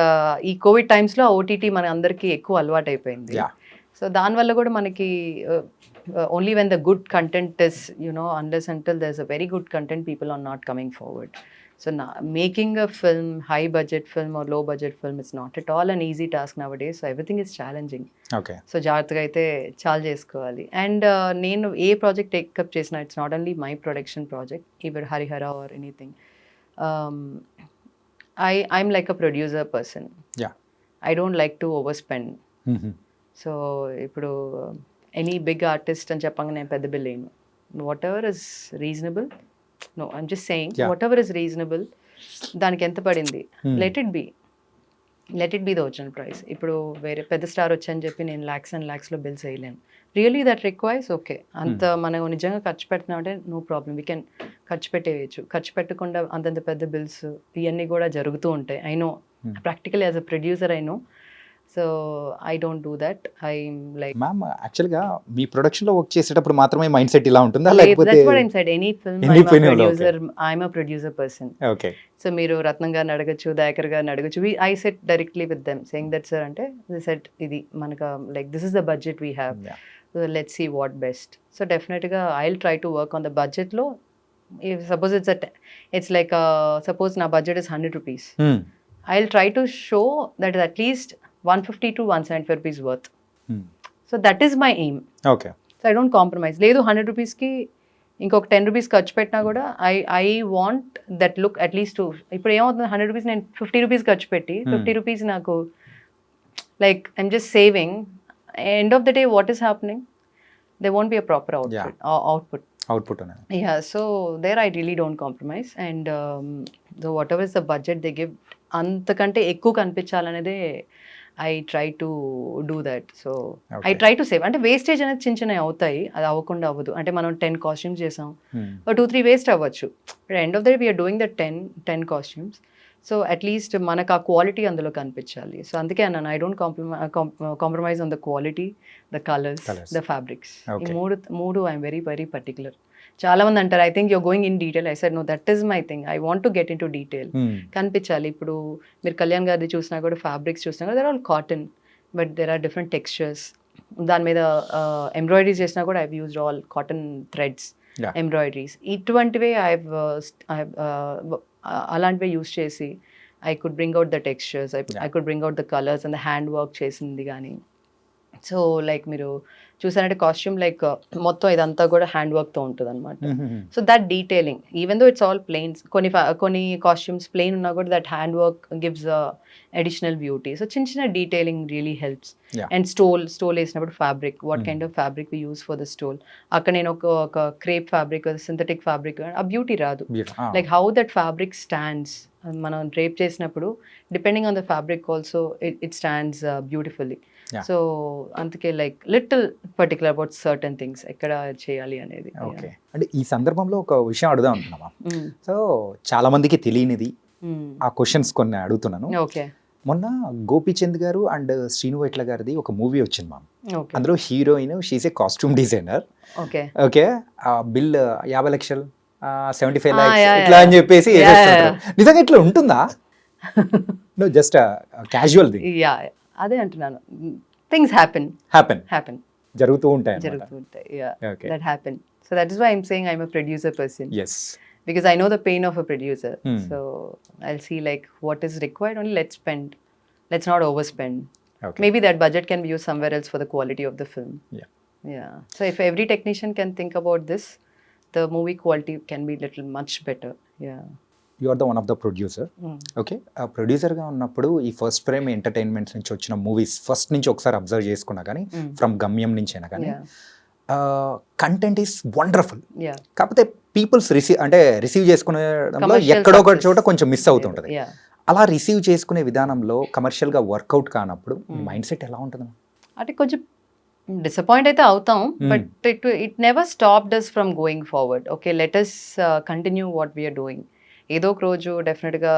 ఈ కోవిడ్ టైమ్స్లో ఓటీటీ మన అందరికీ ఎక్కువ అలవాటు అయిపోయింది. సో దానివల్ల కూడా మనకి only when the good content is unless until there is a very good content people are not coming forward. So making a film, high budget film or low budget film, is not at all an easy task nowadays. So everything is challenging. Okay. So జాగ్రత్తగా అయితే చాలా చేసుకోవాలి. And నేను ఏ project take up చేసినా it's not only my production project, even Harihara or anything. I'm like a producer person. I don't like to over spend. So ఇప్పుడు any big artist అని చెప్పంగా నేను పెద్ద బిల్ వేయను. What ever is reasonable, no I'm just saying whatever is reasonable, దానికి ఎంత పడింది let it be the original price. ఇప్పుడు వేరే పెద్ద స్టార్ వచ్చని చెప్పి నేను lakhs and lakhs లో బిల్స్ వేయలేను. రియలీ దట్ రిక్వైర్స్ ఓకే అంత మనం నిజంగా ఖర్చు పెడుతున్నాం అంటే నో ప్రాబ్లం, వీ కెన్ ఖర్చు పెట్టేయచ్చు. ఖర్చు పెట్టకుండా అంతంత పెద్ద బిల్స్ ఇవన్నీ కూడా జరుగుతూ ఉంటాయి. I know practically as a producer I know. So I don't do that. I'm like ma'am యాక్చువల్గా మీ ప్రొడక్షన్లో వర్క్ చేసేటప్పుడు మాత్రమే మైండ్ సెట్ ఇలా ఉంటుందా, లేకపోతే that's what I'm said, any film I'm a producer person. Okay. So మీరు రత్నం గారిని అడగచ్చు, దయాకర్ గారిని అడగచ్చు. I set directly with them saying that sir అంటే సెట్ ఇది మనకు like this is the budget we have, let's see what best. So డెఫినెట్గా I will try to work on the బడ్జెట్లో. సపోజ్ ఇట్స్ లైక్ సపోజ్ నా budget is 100 rupees. I will try to show that is at least 150 to 175 rupees worth. So that is my aim. Okay. So I don't compromise. లేదు 100 రూపీస్కి ఇంకొక 10 rupees ఖర్చు పెట్టినా కూడా I want that look at least. ఇప్పుడు ఏమవుతుంది, 100 rupees నేను 50 rupees ఖర్చు పెట్టి 50 రూపీస్ నాకు like I'm just saving. End of the day what is happening, they won't be a proper output. Yeah, so there I really don't compromise. And whatever is the budget they give, అంతకంటే ఎక్కువ కనిపించాలనేదే I try to do that. So I try to save. అంటే wastage అనేది చిన్న చిన్నవి అవుతాయి, అది అవ్వకుండా అవ్వదు. అంటే మనం 10 కాస్ట్యూమ్స్ చేసాం, 2-3 వేస్ట్ అవ్వచ్చు. End of the day we're doing the 10 costumes. So at least మనకు ఆ క్వాలిటీ అందులో కనిపించాలి. సో అందుకే అన్నాను I don't compromise on the quality, the colours, the fabrics. ఈ మూడు ఐఎమ్ వెరీ వెరీ పర్టికులర్. చాలా మంది అంటారు I think you're going in detail. I said no, that is my thing. I want to get in to detail. కనిపించాలి. ఇప్పుడు మీరు కళ్యాణ్ గారిది చూసినా కూడా, ఫ్యాబ్రిక్స్ చూసినా కూడా, they're all cotton, but there are different textures. దాని మీద ఎంబ్రాయిడరీస్ చేసినా కూడా I've used all cotton threads embroideries. ఇటువంటివే అలాంటివే యూజ్ చేసి I could bring out the textures, I could bring out the colors and the hand work చేసింది కానీ. So like మీరు చూసారంటే కాస్ట్యూమ్ లైక్ మొత్తం ఇదంతా కూడా హ్యాండ్ వర్క్తో ఉంటుంది అనమాట. So that detailing even though it's all plains, కొన్ని కాస్ట్యూమ్స్ ప్లెయిన్ ఉన్నా కూడా that hand work gives additional beauty. So చిన్న చిన్న detailing really helps. And stole వేసినప్పుడు fabric, what kind of fabric we use for the stole. అక్కడ నేను ఒక crepe fabric, synthetic fabric, ఆ బ్యూటీ రాదు. Like how that fabric stands, మనం drape చేసినప్పుడు depending on the fabric also it stands beautifully. So అందుకే like little particular about certain things ఎక్కడ చేయాలి అనేది. ఓకే, అంటే ఈ సందర్భంలో ఒక విషయం అడుగుదాం అనుకున్నామా. సో చాలా మందికి తెలియనిది ఆ క్వశ్చన్స్ కొన్ని అడుగుతున్నాను. ఓకే, మొన్న గోపీచంద్ గారు అండ్ శ్రీను వైట్ల గారిది ఒక మూవీ వచ్చింది మ్యామ్. అందులో heroine she's a costume designer. Okay okay, bill 50 లక్షలు 75 lakhs ఇట్లా అని చెప్పేసి నిజంగా ఇట్లా ఉంటుందా? No, just casual thing. Yeah, అదే అంటున్నాను. థింగ్స్ హ్యాపెన్ జరుగుతూ ఉంటాయి. Yeah, that happen. So that is why I'm saying I'm a producer person. Yes, because I know the pain of a producer. So I'll see like what is required, only let's spend, let's not overspend. Okay. Maybe that budget can be used somewhere else for the quality of the film. Yeah. So if every technician can think about this, the movie quality can be little much better. Yeah. You are the one of the producer. Okay, ఆ ప్రొడ్యూసర్గా ఉన్నప్పుడు ఈ first frame entertainments నుంచి వచ్చిన movies first నుంచి ఒకసారి observe చేసుకున్నా కానీ, ఫ్రమ్ గమ్యం నుంచి అయినా కానీ, కంటెంట్ ఈస్ వండర్ఫుల్. కాకపోతే పీపుల్స్ రిసీవ్ చేసుకునేలో ఎక్కడో ఒక చోట కొంచెం మిస్ అవుతుంటుంది. అలా రిసీవ్ చేసుకునే విధానంలో కమర్షియల్గా వర్కౌట్ కానప్పుడు మైండ్ సెట్ ఎలా ఉంటుంది? అంటే కొంచెం డిసప్పాయింట్ అయితే అవుతాం, but it never stopped us from going forward. Okay, let us continue what we're doing. ఏదో ఒక రోజు డెఫినెట్గా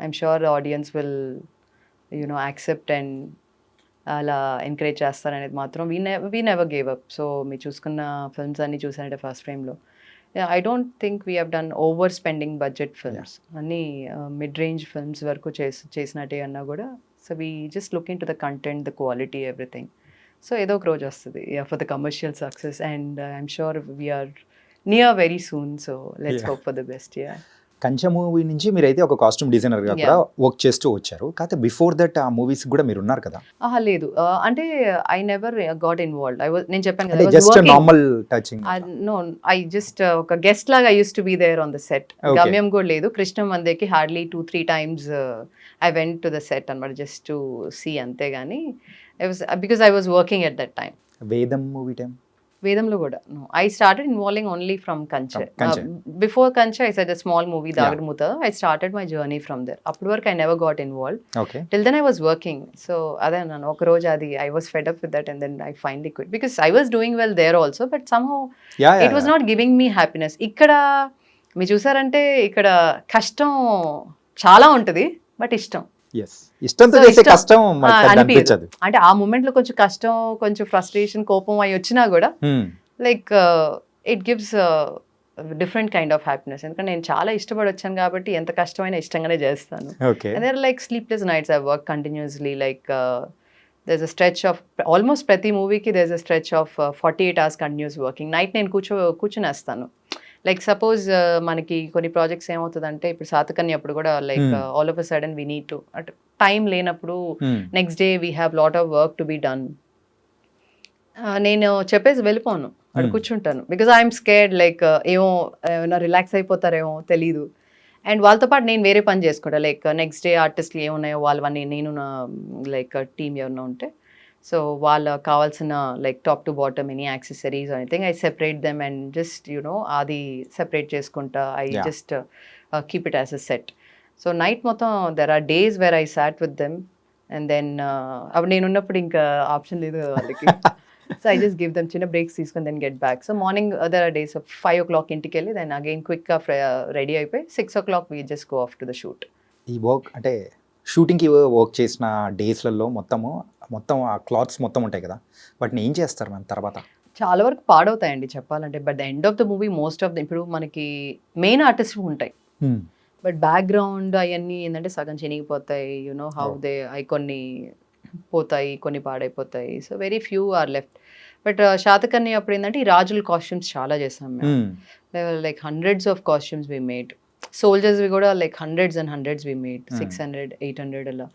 I'm sure audience will accept and అలా ఎంకరేజ్ చేస్తారనేది మాత్రం we never gave up. So మీరు చూసుకున్న ఫిల్మ్స్ అన్నీ చూసారంటే ఫస్ట్ ఫ్రేమ్లో I don't think we have done over spending budget films. అన్నీ మిడ్ రేంజ్ ఫిల్మ్స్ వరకు చేసినట్టే అన్నా కూడా. So we just looking to the content, the quality, everything. So ఏదో ఒక రోజు వస్తుంది for the commercial success, and I'm sure we're near very soon. So let's hope for the best. Kanche movie నుంచి మీరైతే ఒక కాస్ట్యూమ్ డిజైనర్గా కూడా వర్క్ చేస్తూ వచ్చారు. కాకపోతే బిఫోర్ దట్ ఆ మూవీస్ కూడా మీరు ఉన్నారు కదా? లేదు, అంటే ఐ నెవర్ గాట్ ఇన్వాల్వ్డ్. నేను చెప్పాను కదా, just normal touching. No, I just ఒక గెస్ట్ లాగా I used to be there on the set. Gamyam కూడా లేదు. కృష్ణ మందేకి hardly 2-3 times I went to the set అనమాట, జస్ట్ టు సీ, అంతేగాని because I was working at that time. Vedam movie time, వేదంలో కూడా I started involving only from Kanche. Before Kanche I said a small movie Dagudumootha. I started my journey from there. అప్పటి వరకు I never got involve. Till then I was working. So అదే అన్నాను, ఒక రోజు అది I was fed up with that and then I finally quit because I was doing well there also, but somehow it was not giving me happiness. ఇక్కడ మీరు చూసారంటే ఇక్కడ కష్టం చాలా ఉంటుంది, బట్ ఇష్టం అనిపించదు. అంటే ఆ మూమెంట్ లో కొంచెం కష్టం, కొంచెం ఫ్రస్ట్రేషన్, కోపం అవి వచ్చినా కూడా like it gives different kind of happiness. ఎందుకంటే నేను చాలా ఇష్టపడి వచ్చాను కాబట్టి ఎంత కష్టమైనా ఇష్టంగానే చేస్తాను. There like sleepless nights I work continuously. Like there's a stretch of almost ప్రతి మూవీకి there's a stretch of 48 hours continuous working. Night నేను కూర్చునేస్తాను. లైక్ సపోజ్ మనకి కొన్ని ప్రాజెక్ట్స్ ఏమవుతుందంటే, ఇప్పుడు సాతకన్య అప్పుడు కూడా like all of a sudden we need to, అంటే టైం లేనప్పుడు next day we have lot of work to be done. నేను చెప్పేసి వెళ్ళిపోను, అక్కడ కూర్చుంటాను. బికాజ్ ఐఎమ్ స్కేర్డ్ లైక్ ఏమైనా రిలాక్స్ అయిపోతారేమో తెలీదు. అండ్ వాళ్ళతో పాటు నేను వేరే పని చేసుకుంటా. లైక్ నెక్స్ట్ డే ఆర్టిస్ట్లు ఏమున్నాయో వాళ్ళవన్నీ, నేను నా లైక్ టీమ్ ఎవరైనా ఉంటే, సో వాళ్ళకి కావాల్సిన like top to bottom any accessories anything I separate them and just అది సెపరేట్ చేసుకుంటా. I just keep it as a set. So night మొత్తం there are days where I sat with them and then అప్పుడు నేను ఉన్నప్పుడు ఇంకా option లేదు వాళ్ళకి. So I just give them చిన్న బ్రేక్స్ తీసుకొని then get back. So morning there are days 5 o'clock ఇంటికి వెళ్ళి దెన్ అగైన్ క్విక్గా రెడీ అయిపోయి 6 o'clock we just go off to the shoot. ఈ వర్క్ అంటే షూటింగ్కి వర్క్ చేసిన డేస్లలో మొత్తం ఆ క్లాత్స్ మొత్తం ఉంటాయి కదా, వాటిని ఏం చేస్తారు మ్యామ్ తర్వాత? చాలా వరకు పాడవుతాయండి చెప్పాలంటే. But the end of the movie most of the, ఇప్పుడు మనకి మెయిన్ ఆర్టిస్ట్ ఉంటాయి, బట్ బ్యాక్గ్రౌండ్ అవన్నీ ఏంటంటే సగం చినిగిపోతాయి. హౌ దే కొన్ని పోతాయి, కొన్ని పాడైపోతాయి. So very few are left. But Satakarni అప్పుడు ఏంటంటే ఈ రాజుల కాస్ట్యూమ్స్ చాలా చేసాం మేము. Like hundreds of costumes we made. Soldiers we కూడా like hundreds and hundreds we made 600 800 అలా.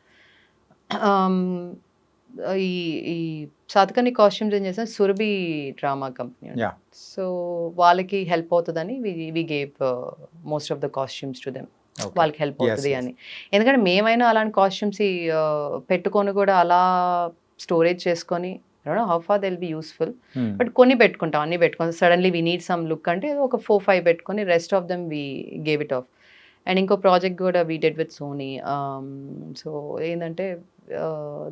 ఈ ఈ సాతకని కాస్ట్యూమ్స్ ఏం చేసాం, Surabhi drama company, Yeah. So వాళ్ళకి హెల్ప్ అవుతుందని we gave most of the costumes to them. Okay. వాళ్ళకి హెల్ప్ Yes, అవుతుంది yes. అని. ఎందుకంటే మేమైనా అలాంటి కాస్ట్యూమ్స్ పెట్టుకొని కూడా అలా స్టోరేజ్ చేసుకొని how far it'll be useful, Hmm. But కొన్ని పెట్టుకుంటాం, అన్ని పెట్టుకొని suddenly we need some look అంటే ఒక 4-5 పెట్టుకొని rest of them we gave it off. And ఇంకో ప్రాజెక్ట్ కూడా we did with Sony. So ఏంటంటే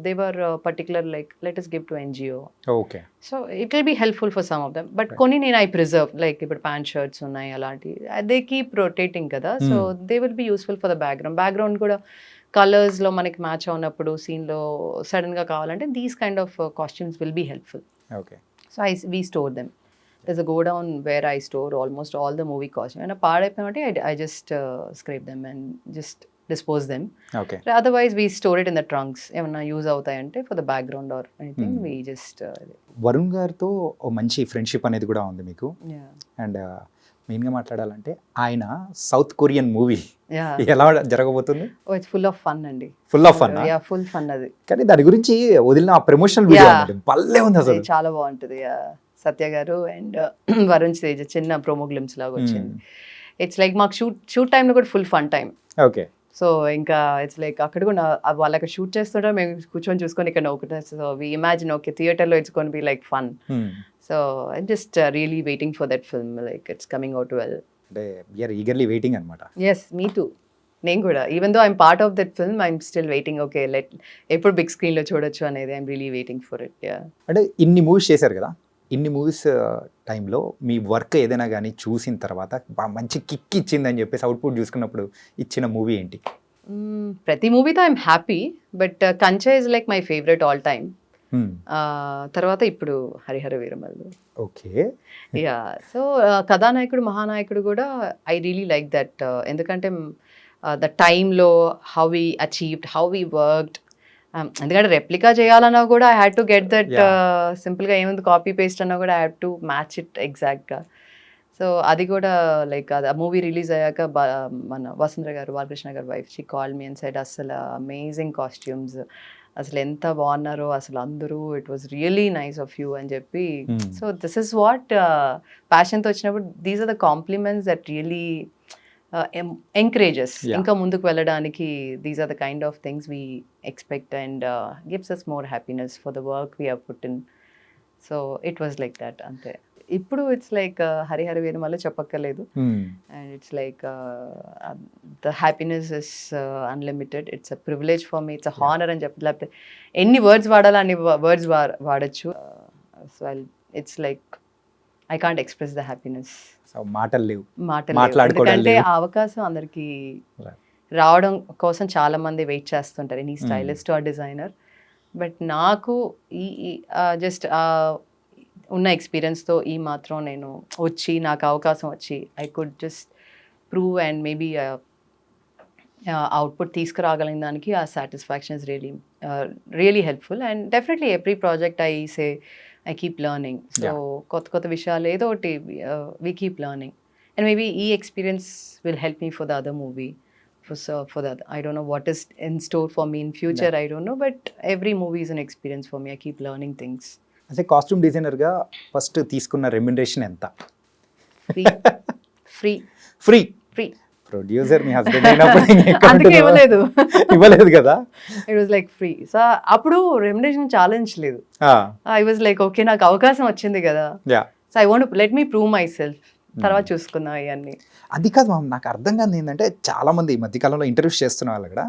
they were particular like let us give to NGO. Okay. So it will be helpful for some of them, but కొన్ని నేను I preserve, like ఇప్పుడు pant shirts ఉన్నాయి అలాంటి, they keep rotating కదా, so they will be useful for the background కూడా కలర్స్లో మనకి match అవునప్పుడు సీన్లో సడన్గా కావాలంటే these kind of costumes will be helpful. Okay. So we store them. There's a godown where I store almost all the movie costumes. And a పాడైపోయినట్టు I just scrape them and just dispose them. Okay. Otherwise we store it in the trunks. ఏమన్నా use అవుతాయంటే for the background or anything we just Varun గారితో ఓ మంచి friendship అనేది కూడా ఉంది మీకు. yeah. And మెయిన్గా మాట్లాడాలంటే ఆయన సౌత్ కొరియన్ మూవీ Yeah. ఎలా జరగబోతుంది? Oh, it's full of fun అండి. Full of fun. Yeah, full fun అది. కానీ దాని గురించి వదిలిన ఆ ప్రమోషనల్ వీడియో Yeah. అన్నది భలే ఉంది అసలు. అది చాలా బాగుంటుంది. సత్య గారు అండ్ వరుణ్ తేజ్ చిన్న ప్రోమో గ్లిమ్స్ లాగా వచ్చింది. ఇట్స్ లైక్ మాకు షూట్ టైంలో కూడా full fun time. Okay. So ఇంకా ఇట్స్ లైక్ అక్కడ కూడా వాళ్ళకి షూట్ చేస్తుంటే మేము కూర్చొని చూసుకొని ఇక్కడ నవ్వుకుంటాం. సో వి ఇమాజిన్ ఓకే థియేటర్లో it's gonna be like fun. So I'm just really waiting for that film, like it's coming out well. అంటే వీఆర్ ఈగర్లీ వెయిటింగ్ అనమాట. Yes, me too. నేను కూడా even though I'm part of that film I'm still waiting. Okay ఎప్పుడు big స్క్రీన్లో చూడొచ్చు అనేది I'm really waiting for it. అంటే ఇన్ని మూవీస్ చేశారు కదా, ఇన్ని మూవీస్ టైంలో మీ వర్క్ ఏదైనా కానీ చూసిన తర్వాత మంచి కిక్ ఇచ్చిందని చెప్పేసి అవుట్పుట్ చూసుకున్నప్పుడు ఇచ్చిన మూవీ ఏంటి? ప్రతి మూవీతో ఐఎమ్ హ్యాపీ, బట్ కంచె is like my favourite all time. తర్వాత ఇప్పుడు Harihara Veeramallu. Okay. Yeah, so కథానాయకుడు మహానాయకుడు కూడా ఐ రియలీ లైక్ దట్. ఎందుకంటే ద టైంలో how we achieved, how we worked. ఎందుకంటే రెప్లికా చేయాలన్నా కూడా I had to get that. సింపుల్గా ఏముంది కాపీ పేస్ట్ అన్నా కూడా I had to match it ఎగ్జాక్ట్గా. సో అది కూడా లైక్ అది ఆ మూవీ రిలీజ్ అయ్యాక మన వసుంధర గారు, బాలకృష్ణ గారు wife, she call me and said అసలు అమేజింగ్ కాస్ట్యూమ్స్, అసలు ఎంత బాగున్నారో అసలు అందరూ, it was really nice of you అని చెప్పి. సో దిస్ ఇస్ వాట్ ప్యాషన్తో వచ్చినప్పుడు these are the compliments that really encourages ఇంకా ముందుకు వెళ్ళడానికి. These are the kind of things we expect and gives us more happiness for the work we have put in. So it was like that అంతే. ఇప్పుడు it's like Harihara Veeramallu చెప్పక్కర్లేదు. And it's like the happiness is unlimited. It's a privilege for me, it's a honour అని చెప్పి, లేకపోతే ఎన్ని words వాడాలో అన్ని words వాడచ్చు. So it's like I can't express the happiness. మాటలు లేవు, మాట్లాడుకోవడం. ఎందుకంటే ఆ అవకాశం అందరికి రావడం కోసం చాలా మంది వెయిట్ చేస్తుంటారు, any stylist or designer. But నాకు ఈ జస్ట్ ఉన్న ఎక్స్పీరియన్స్తో ఈ మాత్రం నేను వచ్చి నాకు అవకాశం వచ్చి I could just prove and maybe output తీసుకురాగలిగిన దానికి ఆ satisfaction is really helpful. And definitely every project I keep learning. So కొత్త విషయాలు ఏదో ఒకటి we keep learning. And maybe ఈ experience will help me for the other movie. For the I don't know what is in store for me in future. I don't know, but every movie is an experience for me. I keep learning things. అదే costume డిజైనర్గా first తీసుకున్న remuneration ఎంత? Free. Producer మీ husband అయినప్పుడు ఇవ్వలేదు కదా? It was like free. So అప్పుడు remuneration challenge లేదు. I was like okay నాకు అవకాశం వచ్చింది కదా, so I want let me prove my self, తర్వాత చూసుకుందాం ఇవన్నీ. అది కాదు మ్యామ్, నాకు అర్థం కాదు ఏంటంటే చాలా మంది ఈ మధ్యకాలంలో ఇంటర్వ్యూస్ చేస్తున్న వాళ్ళు కూడా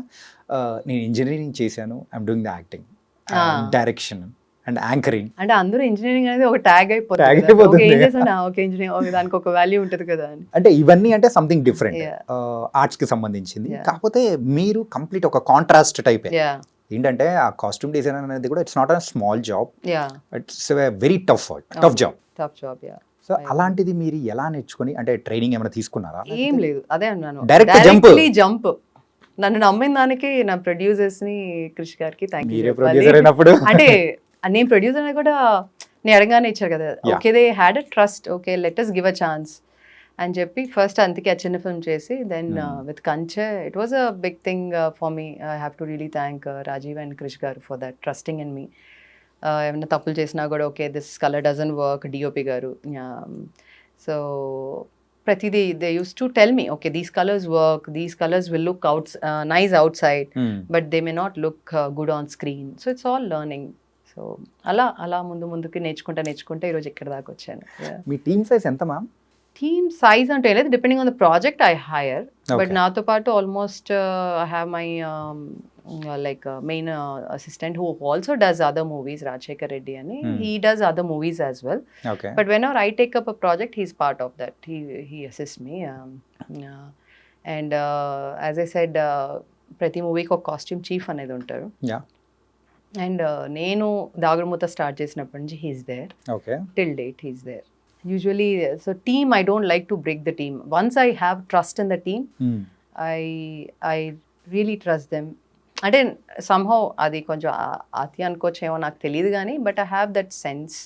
నేను ఇంజనీరింగ్ చేశాను, I'm doing the acting, direction and anchoring. అంటే అందరూ ఇంజనీరింగ్ అనేది ఒక ట్యాగ్ అయిపోతుంది. ఇంజనీరింగ్ దానికి ఒక వాల్యూ ఉంటుంది కదా అని. అంటే ఇవన్నీ అంటే సంథింగ్ డిఫరెంట్, ఆర్ట్స్ కి సంబంధించింది. కాకపోతే మీరు కంప్లీట్ ఒక కాంట్రాస్ట్ టైప్. ఏంటంటే ఆ కాస్ట్యూమ్ డిజైనర్ అనేది కూడా it's not a small job, it's very tough job. So అలాంటిది మీరు ఎలా నేర్చుకుని, అంటే ట్రైనింగ్ ఏమైనా తీసుకున్నారా? ఏం లేదు, అదే అన్నాను, డైరెక్ట్ జంప్. నన్ను నమ్మిన దానికి నా ప్రొడ్యూసర్స్ ని, క్రిష్ గారికి థ్యాంక్ యూ. అంటే నేను ప్రొడ్యూసర్ అని కూడా నేను అడగానే ఇచ్చారు కదా, okay they had a trust, okay let us give a chance. అని చెప్పి ఫస్ట్ అందుకే ఆ చిన్న ఫిల్మ్ చేసి then with Kanche it was a big thing for me. I have to really thank Rajeev and Krish garu for that trusting in me. ఏమైనా తప్పులు చేసినా కూడా okay this colour doesn't work, DOP garu. So ప్రతిదీ they use to tell me okay these colours work, these colours will look nice outside but they may not look good on screen. So it's all learning. So అలా ముందుకి నేర్చుకుంటే ఈరోజు ఇక్కడ దాకా వచ్చాను. మీ team size ఎంత ma'am? Team size అంటే లేదు, depending on the project I hire. But Okay. నాతో పాటు almost I have my like main assistant who also does other movies, Rajasekhar Reddy అని. He does other movies as well. Okay. But whenever I take up a project, he's part of that. He assists me. And as I said, ప్రతి మూవీకి ఒక costume chief అనేది ఉంటారు. Yeah. And నేను దాగుడుమూత start చేసినప్పటి నుంచి he's there okay. till date. He's there. Usually, so team, I don't like to break the team. Once I have trust in the team, I really trust them. అంటే somehow అది కొంచెం అతి అనుకోవచ్చేమో నాకు తెలియదు కానీ but I have that sense.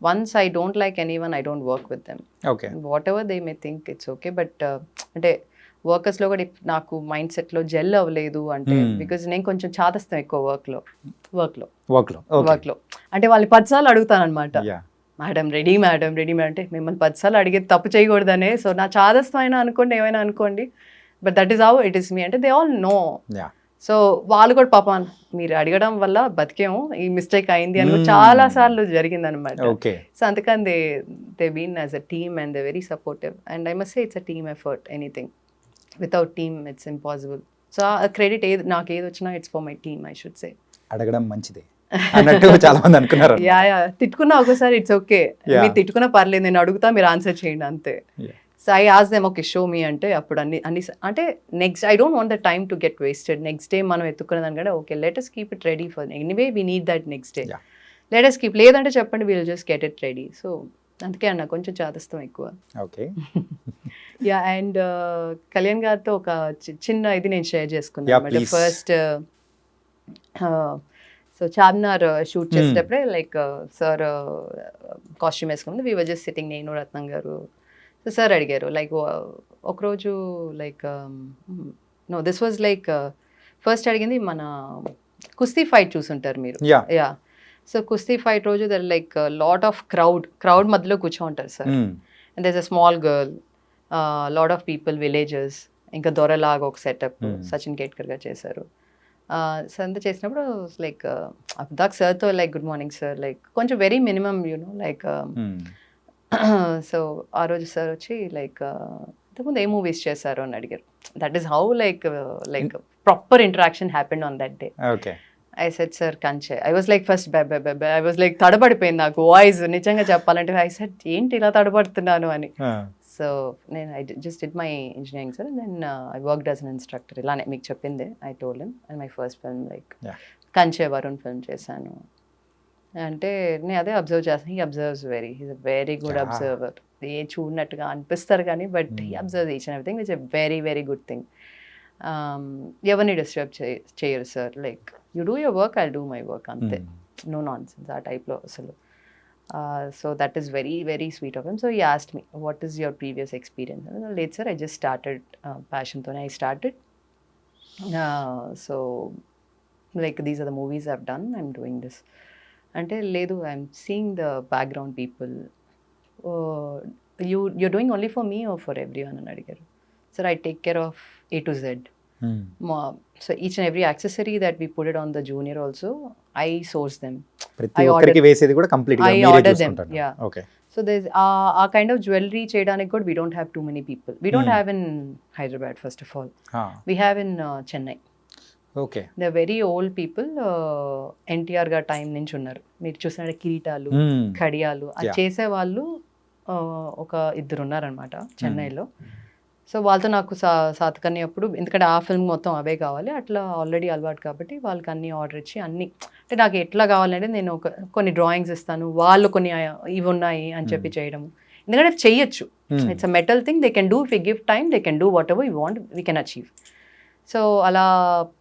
Once I don't like any one, I don't work with them. Okay. What ever they may think it's okay. But అంటే వర్కర్స్లో కూడా నాకు మైండ్ సెట్లో జెల్ అవ్వలేదు అంటే బికాజ్ నేను కొంచెం చాదస్తాం ఎక్కువ వర్క్లో. అంటే వాళ్ళని 10 సార్లు అడుగుతాను అనమాట, మేడం రెడీ అంటే మిమ్మల్ని 10 సార్లు అడిగేది తప్పు చేయకూడదనే. సో నా చాదస్తం అయినా అనుకోండి, ఏమైనా అనుకోండి, but that is how it is me. అంటే దే ఆల్ నో. సో వాళ్ళు కూడా పాపం మీరు అడగడం వల్ల బతికేమో, ఈ మిస్టేక్ అయింది అని చాలా సార్లు జరిగింది అనమాట. సో అందుకని they been as a team and they very supportive. And I must say it's a team effort. Anything without team it's impossible. So ఆ క్రెడిట్ నాకు ఏది వచ్చినా it's for my team, I should say. అడగడం మంచిదే అన్నట్టు చాలా మంది అనుకున్నారు. యా తిట్టుకున్నా ఒకసారి ఇట్స్ ఓకే, మీరు తిట్టుకున్నా పర్లేదు, నేను అడుగుతా మీరు ఆన్సర్ చేయండి అంతే. So I ask them okay show me అంటే అప్పుడు అన్ని అంటే next I don't want the time to get wasted. Next day మనం ఎత్తుకున్న దానికంటే okay let us keep it ready for anyway we need that next day, let us keep. లేదంటే చెప్పండి, will just get it ready. So అందుకే అన్న కొంచెం చాదస్తం ఎక్కువ. Okay. Yeah. And Kalyan గారితో ఒక చిన్న ఇది నేను షేర్ చేసుకున్నాను. ఫస్ట్ సో చార్మినార్ షూట్ చేసేటప్పుడే లైక్ సార్ కాస్ట్యూమ్ వేసుకుంది, వీ వర్ జస్ట్ సిట్టింగ్, నేను రత్నం గారు. సో సార్ అడిగారు లైక్ ఒకరోజు like no this was like first అడిగింది మన కుస్తీ ఫైట్ చూసుంటారు మీరు. యా. సో కుస్తీ ఫైట్ రోజు there like lot of crowd మధ్యలో కూర్చో ఉంటారు sir. And there is a small girl, lot of people, villages, ఇంకా దొరలాగా ఒక సెటప్ సచిన్ కేట్కర్ గారు చేశారు. సో అంతా చేసినప్పుడు లైక్ అబ్దాక్ సార్తో like good morning sir, like కొంచెం very minimum you know like. So ఆ రోజు సార్ వచ్చి లైక్ ఇంతకుముందు ఏ మూవీస్ చేశారు అని అడిగారు. That is how like proper interaction happened on that day. I said sir Kanche. I was like first I was like తడబడిపోయింది నాకు వాయిస్ నిజంగా చెప్పాలంటే. ఐ సెడ్ ఏంటి ఇలా తడబడుతున్నాను అని. సో నేను I just did my engineering sir, then I worked as an instructor. ఇలానే మీకు చెప్పింది I told him. And my first film like Kanche Varun film చేశాను. అంటే నేను అదే అబ్జర్వ్ చేస్తాను. He observes he's a very good observer. ఏ చూడనట్టుగా అనిపిస్తారు కానీ but he observe each and everything, it's a very very good thing. ఎవరిని డిస్టర్బ్ చేయరు sir. Like you do your work, I do my work అంతే, no non sense ఆ టైప్లో అసలు. So that is very very sweet of him. So he asked me, what is your previous experience? And late sir, I just started passion tone I started. So like these are the movies I've done, I'm doing this. Ante ledu, I'm seeing the background people. You're doing only for me or for everyone అని అడిగారు. Sir, I take care of A to Z. So each and every accessory that we put it on the junior also, I source them. ప్రతి ఒక్కరికి వేసేది కూడా complete గా మీరే చూసుకుంటారు. Yeah. Okay. So there's a kind of jewelry చేయడానికి కూడా we don't have too many people. We don't have in Hyderabad first of all. We have in Chennai. Okay. They are very old people. NTR గా time నుంచి ఉన్నారు. మీరు చూసినట్టు కిరీటాలు, కడియాలు అది చేసే వాళ్ళు ఒక ఇద్దరు ఉన్నారనమాట చెన్నైలో. సో వాళ్ళతో నాకు సాతకర్ణి అప్పుడు, ఎందుకంటే ఆ ఫిల్మ్ మొత్తం అవే కావాలి, అట్లా ఆల్రెడీ అలవాటు కాబట్టి వాళ్ళకి అన్ని ఆర్డర్ ఇచ్చి అన్ని అంటే నాకు ఎట్లా కావాలంటే నేను కొన్ని డ్రాయింగ్స్ ఇస్తాను, వాళ్ళు కొన్ని ఇవి ఉన్నాయి అని చెప్పి చేయడము. ఎందుకంటే చెయ్యొచ్చు, it's a metal thing, they can do if you give time, they can do what ever you want, we can achieve. So అలా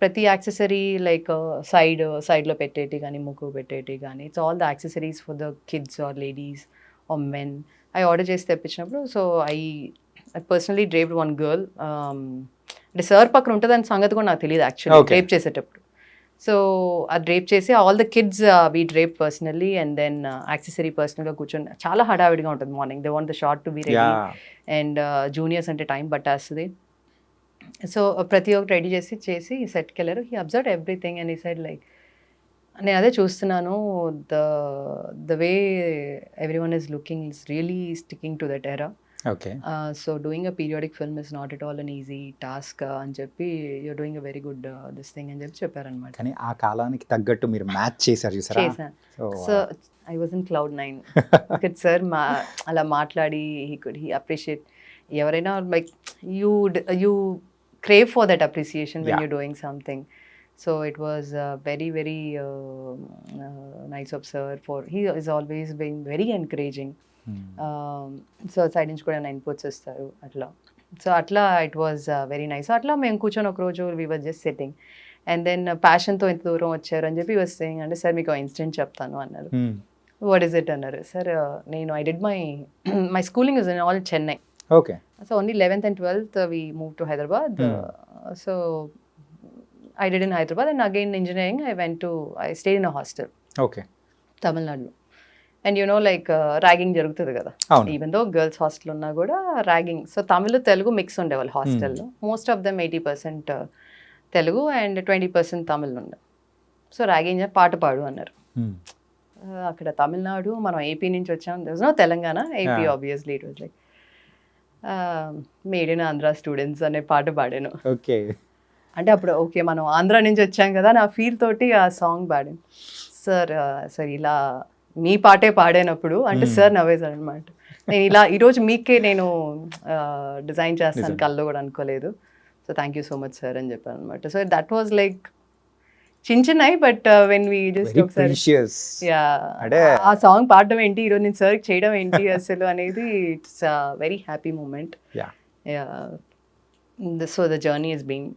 ప్రతి యాక్సెసరీ లైక్ సైడ్లో పెట్టేటి కానీ, ముక్కు పెట్టేటి కానీ, it's all the accessories for the kids or ladies or men. అవి order చేసి తెప్పించినప్పుడు so I personally draped one girl. అంటే సార్ పక్కన ఉంటుందని సంగతి కూడా నాకు తెలియదు యాక్చువల్లీ Okay. డ్రేప్ చేసేటప్పుడు. సో ఆ డ్రేప్ చేసి all the kids we drape personally and then accessory పర్సనల్గా కూర్చొని చాలా హడావిడిగా ఉంటుంది morning. They want the shot to be ready and juniors అంటే టైం పట్టేస్తుంది. సో ప్రతి ఒక్కటి రెడీ చేసి సెట్కి వెళ్ళారు. హీ అబ్జర్వ్ ఎవ్రీథింగ్ అండ్ ఈ సైడ్ లైక్ నేను అదే చూస్తున్నాను the way every one is looking is really sticking to that era. Okay. So doing a periodic film is not at all an easy task అని చెప్పి you're doing a very good this thing అని చెప్పి చెప్పారనమాట. కానీ ఆ కాలానికి తగ్గట్టు మీరు మ్యాచ్ చేశారు చూసారా? చేశాను. So I was in cloud 9. Sir అలా మాట్లాడి హీ అప్రిషియేట్. ఎవరైనా like you crave for that appreciation when you're doing something. So it was very nice of sir. He is always being very encouraging. So side నుంచి కూడా 9 inputs ఇస్తారు అట్లా. So అట్లా it was very nice. అట్లా మేము కూర్చొని ఒక రోజు we was just setting and then ప్యాషన్తో ఇంత దూరం వచ్చారు అని చెప్పి వాజ్ సేయింగ్ అంటే సార్ మీకు ఇన్సిడెంట్ చెప్తాను అన్నారు. వాట్ ఈస్ ఇట్ అన్నారు. సార్ నేను I did my schooling is in all Chennai. Okay. So only 11th and 12th we moved to Hyderabad. So I did in Hyderabad and again engineering I stayed in a hostel. Okay. Tamil Nadu. And you know like ragging జరుగుతుంది కదా. Even though girls hostel ఉన్నా కూడా ragging. So Tamil Telugu mix ఉండేవాళ్ళు హాస్టల్లో. Most of them 80% Telugu and 20% Tamil ఉండే. So ragging పాట పాడు అన్నారు. అక్కడ తమిళనాడు మనం ఏపీ నుంచి వచ్చాం. there was no Telangana, AP obviously it was like made in Andhra students అనే పాట పాడాను. ఓకే. అంటే అప్పుడు ఓకే మనం ఆంధ్ర నుంచి వచ్చాం కదా నా ఫీల్ తోటి ఆ సాంగ్ పాడాను. సార్ ఇలా మీ పాటే పాడానప్పుడు అంటే సార్ నవ్వేశారు అనమాట. నేను ఇలా ఈరోజు మీకే నేను డిజైన్ చేస్తాను కల్లో కూడా అనుకోలేదు. So thank you so much sir అని చెప్పాను అనమాట. సో దట్ వాజ్ లైక్ చిన్నవి బట్ వెన్ వీ జస్ట్ ఒకసారి ఆ సాంగ్ పాడడం ఏంటి ఈరోజు నేను సర్కి చేయడం ఏంటి అసలు అనేది it's very happy moment. So the journey is being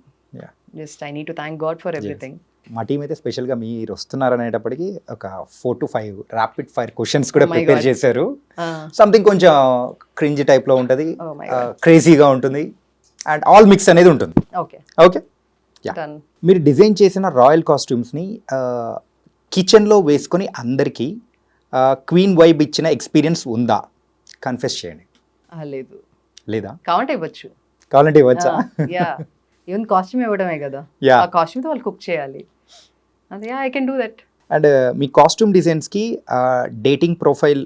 just I need to thank God for everything. మా టీం అయితే స్పెషల్గా మీరు వస్తున్నారు అనేటప్పటికి ఒక 4 to 5 ర్యాపిడ్ ఫైర్ క్వశ్చన్స్ కూడా ప్రిపేర్ చేశారు. సంథింగ్ కొంచెం క్రింజ్ టైప్లో ఉంటుంది, క్రేజీగా ఉంటుంది అండ్ ఆల్ మిక్స్ అనేది ఉంటుంది. Okay okay. మీరు డిజైన్ చేసిన రాయల్ కాస్ట్యూమ్స్ని కిచెన్లో వేసుకొని అందరికీ క్వీన్ వైబ్ ఇచ్చిన ఎక్స్పీరియన్స్ ఉందా? కన్ఫెస్ చేయండి. లేదు. లేదా? కావాలంటే ఇవ్వచ్చు. కావాలంటే ఇవ్వచ్చా? ఈవెన్ కాస్ట్యూమ్ ఇవ్వడమే కదా, ఆ కాస్ట్యూమ్తో వాళ్ళు కుక్ చేయాలి. అదే I can do that. And మీ కాస్ట్యూమ్ డిజైన్స్కి డేటింగ్ ప్రొఫైల్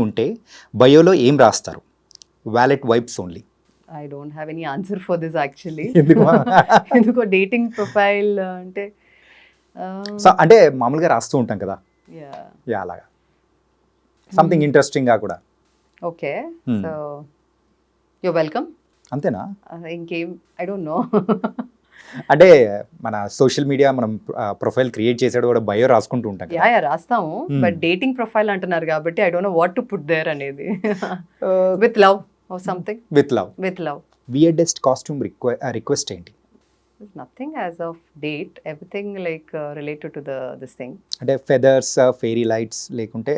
ఉంటే బయోలో ఏం రాస్తారు? Wallet vibes only. I don't have any answer for this actually. ఎందుకో డేటింగ్ ప్రొఫైల్ అంటే అంటే మామూలుగా రాస్తూ ఉంటాం కదా, యా అలాగా సంథింగ్ ఇంట్రెస్టింగ్ గా కూడా. ఓకే. So you welcome. అంతేనా? ఇంకేం ఐ డోంట్ నో. అంటే మన సోషల్ మీడియా మనం ప్రొఫైల్ క్రియేట్ చేసాడు కూడా బయో రాసుకుంటూ ఉంటాం. యా రాస్తాము బట్ డేటింగ్ ప్రొఫైల్ అంటున్నారు కాబట్టి I don't know what to put there అనేది. With love or something. With love. Weirdest costume request ఏంటి? Nothing as of date. Everything like related to this thing. అంటే feathers, fairy lights లేకుంటే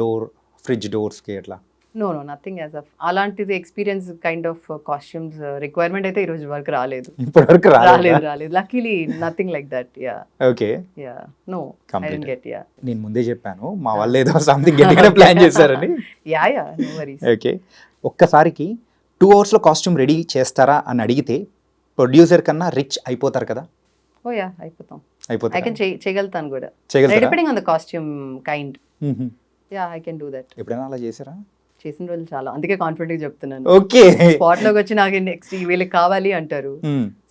door fridge doors కి అట్లా? No, nothing as of అలాంటిది experience kind of costumes requirement అయితే ఈ రోజు వరకు రాలేదు. ఇప్పటివరకు రాలేదు. Luckily nothing like that. Yeah. Okay. Yeah. No I didn't get. Yeah. నేను ముందే చెప్పాను మా వాళ్ళు ఏదో సంథింగ్ గట్టిగా ప్లాన్ చేశారని. Yeah no worries. ఓకే. ఒక్కసారికి 2 hours కాస్ట్యూమ్ రెడీ చేస్తారా అని అడిగితే ప్రొడ్యూసర్ కన్నా రిచ్ అయిపోతారు కదా? ఓ యా అయిపోతాం. ఐ కెన్ చేయగలుగుతాను కూడా. Depending on the costume kind. Yeah I can do that. ఎప్పుడైనా అలా చేశారా? చేసిన రోజులు చాలా, అందుకే కాన్ఫిడెంట్ గా చెప్తున్నాను. ఓకే. స్పాట్ లోకి వచ్చి నాకు నెక్స్ట్ వీళ్ళకి కావాలి అంటారు.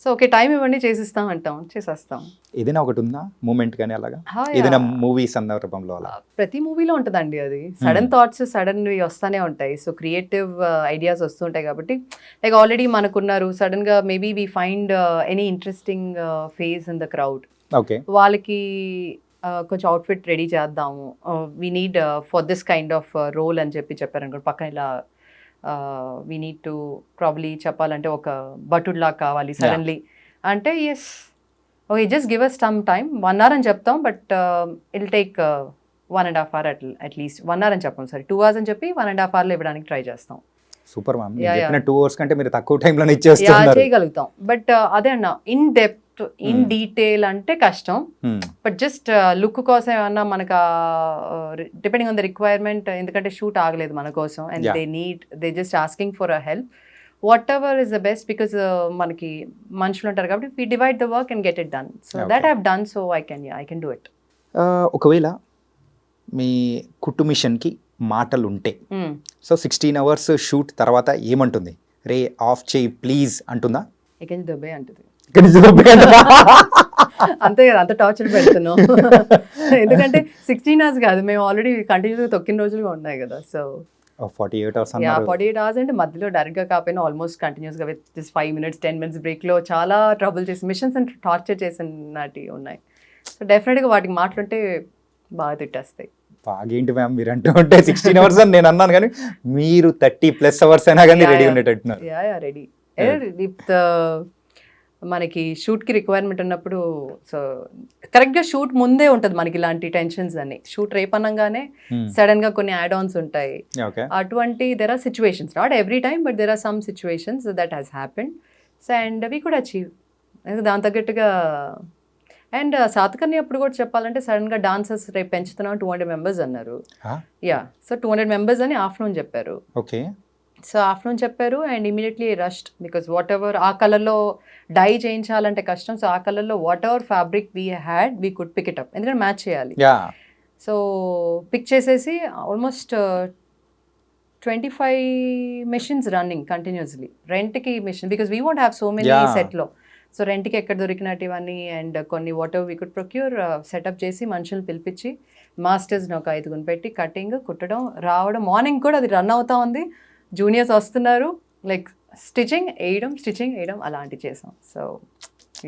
సో ఓకే టైం ఇవ్వండి చేసేస్తాం అంటాం, చేసేస్తాం. ఏదైనా ఒకటి ఉందా మూమెంట్ కానీ అలాగా ఏదైనా మూవీ సందర్భంలో? అలా ప్రతి మూవీలో ఉంటుందండి అది. సడన్ థాట్స్ సడన్ వస్తానే ఉంటాయి. సో క్రియేటివ్ ఐడియాస్ వస్తుంటాయి కాబట్టి లైక్ ఆల్రెడీ మనకున్నారు, సడన్ గా maybe we find any interesting face in the crowd. Okay. వాళ్ళకి కొంచెం అవుట్ఫిట్ రెడీ చేద్దాము, we need for this kind of role అని చెప్పారనుకోండి. పక్కన ఇలా వీ నీడ్ టు ప్రాబ్లీ చెప్పాలంటే ఒక బటుడ్లా కావాలి సడన్లీ అంటే yes okay just give us some time 1 hour అని చెప్తాం but it'll take 1.5 hours at least. 1 hour అని చెప్పాం, సరే 2 hours అని చెప్పి 1.5 hours ఇవ్వడానికి ట్రై చేస్తాం. Super ma'am. Yeah, చెప్పిన yeah. 2 hours కంటే మీరు తక్కువ టైంలోనే యా ఇచ్చేస్తున్నారు. చేయగలుగుతాం బట్ అదే అన్న ఇన్ డెప్త్ ఇన్ డీటెయిల్ అంటే కష్టం. Hmm. బట్ జస్ట్ లుక్ కోసం ఏమన్నా మనకు డిపెండింగ్ ఆన్ ద రిక్వైర్మెంట్, ఎందుకంటే షూట్ ఆగలేదు మన కోసం and Yeah. They just asking for a help. What ever is the best because మనకి మనుషులు ఉంటారు కాబట్టి we divide the work and get it done. So that I have done, so I can do it. ఒకవేళ మీ కుట్టు మిషన్కి మాటలు ఉంటే so 16 hours shoot తర్వాత ఏమంటుంది? రే ఆఫ్ చేయి ప్లీజ్ అంటుందా? ఇక దుబ్బే అంటుంది. ఇక్కడి నుంచి దొబ్బే అంటుందా? అంతే కదా, అంత టార్చర్ పెడుతున్నాం. ఎందుకంటే 16 hours కాదు, మేము ఆల్రెడీ కంటిన్యూగా తొక్కిన రోజులుగా ఉన్నాయి కదా. సో 48 hours యా అన్నారు. 48 hours అంటే మధ్యలో డైరెక్ట్గా కాకపోయినా ఆల్మోస్ట్ కంటిన్యూస్గా విత్ జస్ట్ 5 minutes 10 minutes బ్రేక్లో చాలా ట్రబుల్ చేసి మిషన్స్ అండ్ టార్చర్ చేసినటి ఉన్నాయి. సో డెఫినెట్గా వాటికి మాట్లాడితే బాగా తిట్టేస్తాయి. బాగేంటి మ్యామ్ మీరు అంటూ ఉంటే 16 hours అని నేను అన్నాను, కానీ మీరు 30+ hours అయినా కానీ రెడీ ఉండేటట్టున్నారు. Yeah ready. మనకి షూట్కి రిక్వైర్మెంట్ ఉన్నప్పుడు సో కరెక్ట్గా షూట్ ముందే ఉంటుంది మనకి ఇలాంటి టెన్షన్స్ అన్ని. షూట్ రేపనంగానే సడన్గా కొన్ని యాడ్ ఆన్స్ ఉంటాయి. ఓకే. అటువంటి there are situations, not every time but there are some situations that has happened. So and we could achieve దాని తగ్గట్టుగా. అండ్ సాతకర్ణి అప్పుడు కూడా చెప్పాలంటే సడన్గా డాన్సర్స్ రేపు పెంచుతున్నాం 200 members అన్నారు. యా సో 200 members అని ఆఫ్టర్నూన్ చెప్పారు. ఓకే. సో ఆఫ్టర్నూన్ చెప్పారు and immediately rushed because whatever ఆ కలర్లో డై చేయించాలంటే కష్టం. సో ఆ కలర్లో whatever fabric we had we could pick it up, ఎందుకంటే మ్యాచ్ చేయాలి. సో పిక్ చేసేసి ఆల్మోస్ట్ 25 machines రన్నింగ్ కంటిన్యూస్లీ. రెంట్కి machine because we want have so many సెట్లో. సో రెంట్కి ఎక్కడ దొరికినట్టు ఇవన్నీ అండ్ కొన్ని whatever we could procure setup చేసి మనుషులు పిలిపించి మాస్టర్స్ని ఒక 5 పెట్టి కటింగ్ కుట్టడం రావడం. మార్నింగ్ కూడా అది రన్ అవుతా ఉంది, జూనియర్స్ వస్తున్నారు, లైక్ స్టిచింగ్ వేయడం అలాంటివి చేసాం. సో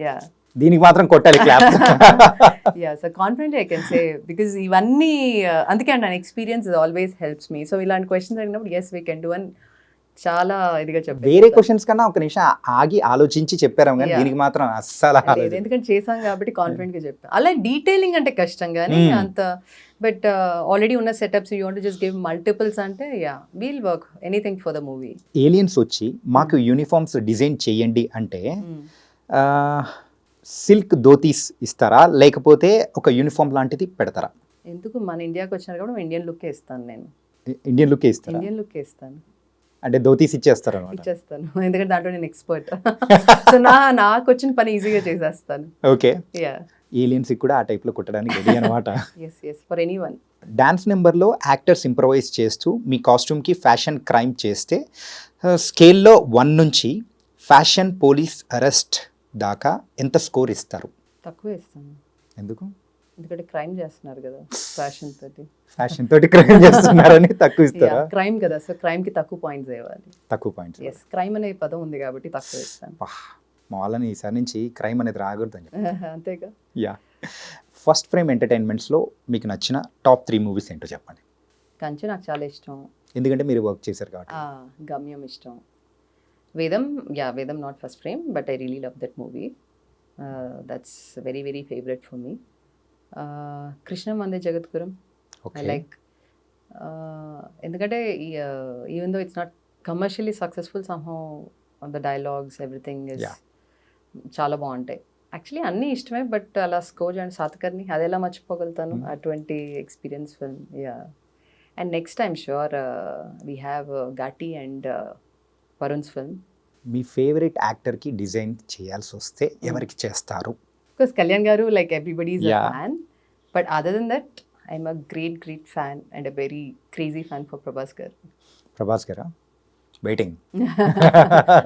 యా దీనికి మాత్రం కొట్టాలి clap. Yeah so confidently I can say because ఇవన్నీ అందుకే అండి experience always helps me. So ఇలాంటి క్వశ్చన్స్ అడిగినప్పుడు ఎస్ వీ కెన్ డూ అని చాలా ఇదిగా చెప్పారు. వేరే క్వశ్చన్స్ కన్నా ఒక నిమిషం ఆగి ఆలోచించి చెప్పారు, కానీ దీనికి మాత్రం అస్సలు ఎందుకంటే చేసాం కాబట్టి కాన్ఫిడెంట్ గా చెప్తాం. అలా డీటెయిలింగ్ అంటే కష్టం కానీ అంత. బట్ ఆల్రెడీ ఉన్న setups you want just give multiples అంటే yeah we'll work anything for the movie. Aliens వచ్చి మాకు యూనిఫామ్స్ డిజైన్ చేయండి అంటే సిల్క్ ధోతీస్ ఇస్తారా, లేకపోతే ఒక యూనిఫామ్ లాంటిది పెడతారా? ఎందుకు మన ఇండియాకి వచ్చినారు కూడా ఇండియన్ లుక్ ఇస్తాను నేను. ఇండియన్ లుక్ ఇస్తాను. ఇండియన్ లుక్ ఇస్తాను అంటే ధోతీస్ ఇచ్చేస్తారు? ఇచ్చేస్తాను, ఎందుకంటే దాంట్లో నేను ఎక్స్పర్ట్. సో నాకు వచ్చిన పని ఈజీగా చేసేస్తాను. ఓకే. యా ఏలియన్స్ కూడా ఆ టైప్లో కుట్టడానికి రెడీ అనమాట. Yes for anyone. డాన్స్ నెంబర్లో యాక్టర్స్ ఇంప్రవైజ్ చేస్తూ మీ కాస్ట్యూమ్కి ఫ్యాషన్ క్రైమ్ చేస్తే స్కేల్లో 1 నుంచి ఫ్యాషన్ పోలీస్ అరెస్ట్ దాకా ఎంత స్కోర్ ఇస్తారు? తక్కువ ఇస్తాను. ఎందుకు? ఎందుకంటే క్రైమ్ చేస్తున్నారు కదా, ఫ్యాషన్ తోటి క్రైమ్ చేస్తున్నారని తక్కువ ఇస్తారా? క్రైమ్ కదా, సో క్రైమ్ కి తక్కువ పాయింట్స్ ఇవ్వాలి. తక్కువ పాయింట్స్. ఎస్ క్రైమ్ అనే పదం ఉంది కాబట్టి తక్కువ ఇస్తాను. మా వాళ్ళని ఈసారి నుంచి క్రైమ్ అనేది రాకూడదని చెప్పి. అంతేగా. యా. ఫస్ట్ ఫ్రేమ్ ఎంటర్టైన్మెంట్స్లో మీకు నచ్చిన టాప్ 3 మూవీస్ ఏంటో చెప్పండి. కంచె నాకు చాలా ఇష్టం, ఎందుకంటే మీరు వర్క్ చేశారు కాబట్టి. గమ్యం ఇష్టం. Vedam not first frame but I really love that movie. That's very very favourite for me. Krishnam Vande Jagadgurum I like, ఎందుకంటే even though it's not commercially successful somehow the dialogues everything is చాలా బాగుంటాయి. యాక్చువల్లీ అన్నీ ఇష్టమే బట్ అలా score and Satakarni అది ఎలా మర్చిపోగలుగుతాను, అటువంటి experience film. Yeah and next I'm sure we have Ghaati and Varun's film. మీ ఫేవరెట్ యాక్టర్కి డిజైన్ చేయాల్సి వస్తే ఎవరికి చేస్తారు? Because Kalyan Garu, like everybody is a fan, but other than that, I'm a great fan and a very crazy fan for Prabhas Garu. Prabhas Garu, waiting.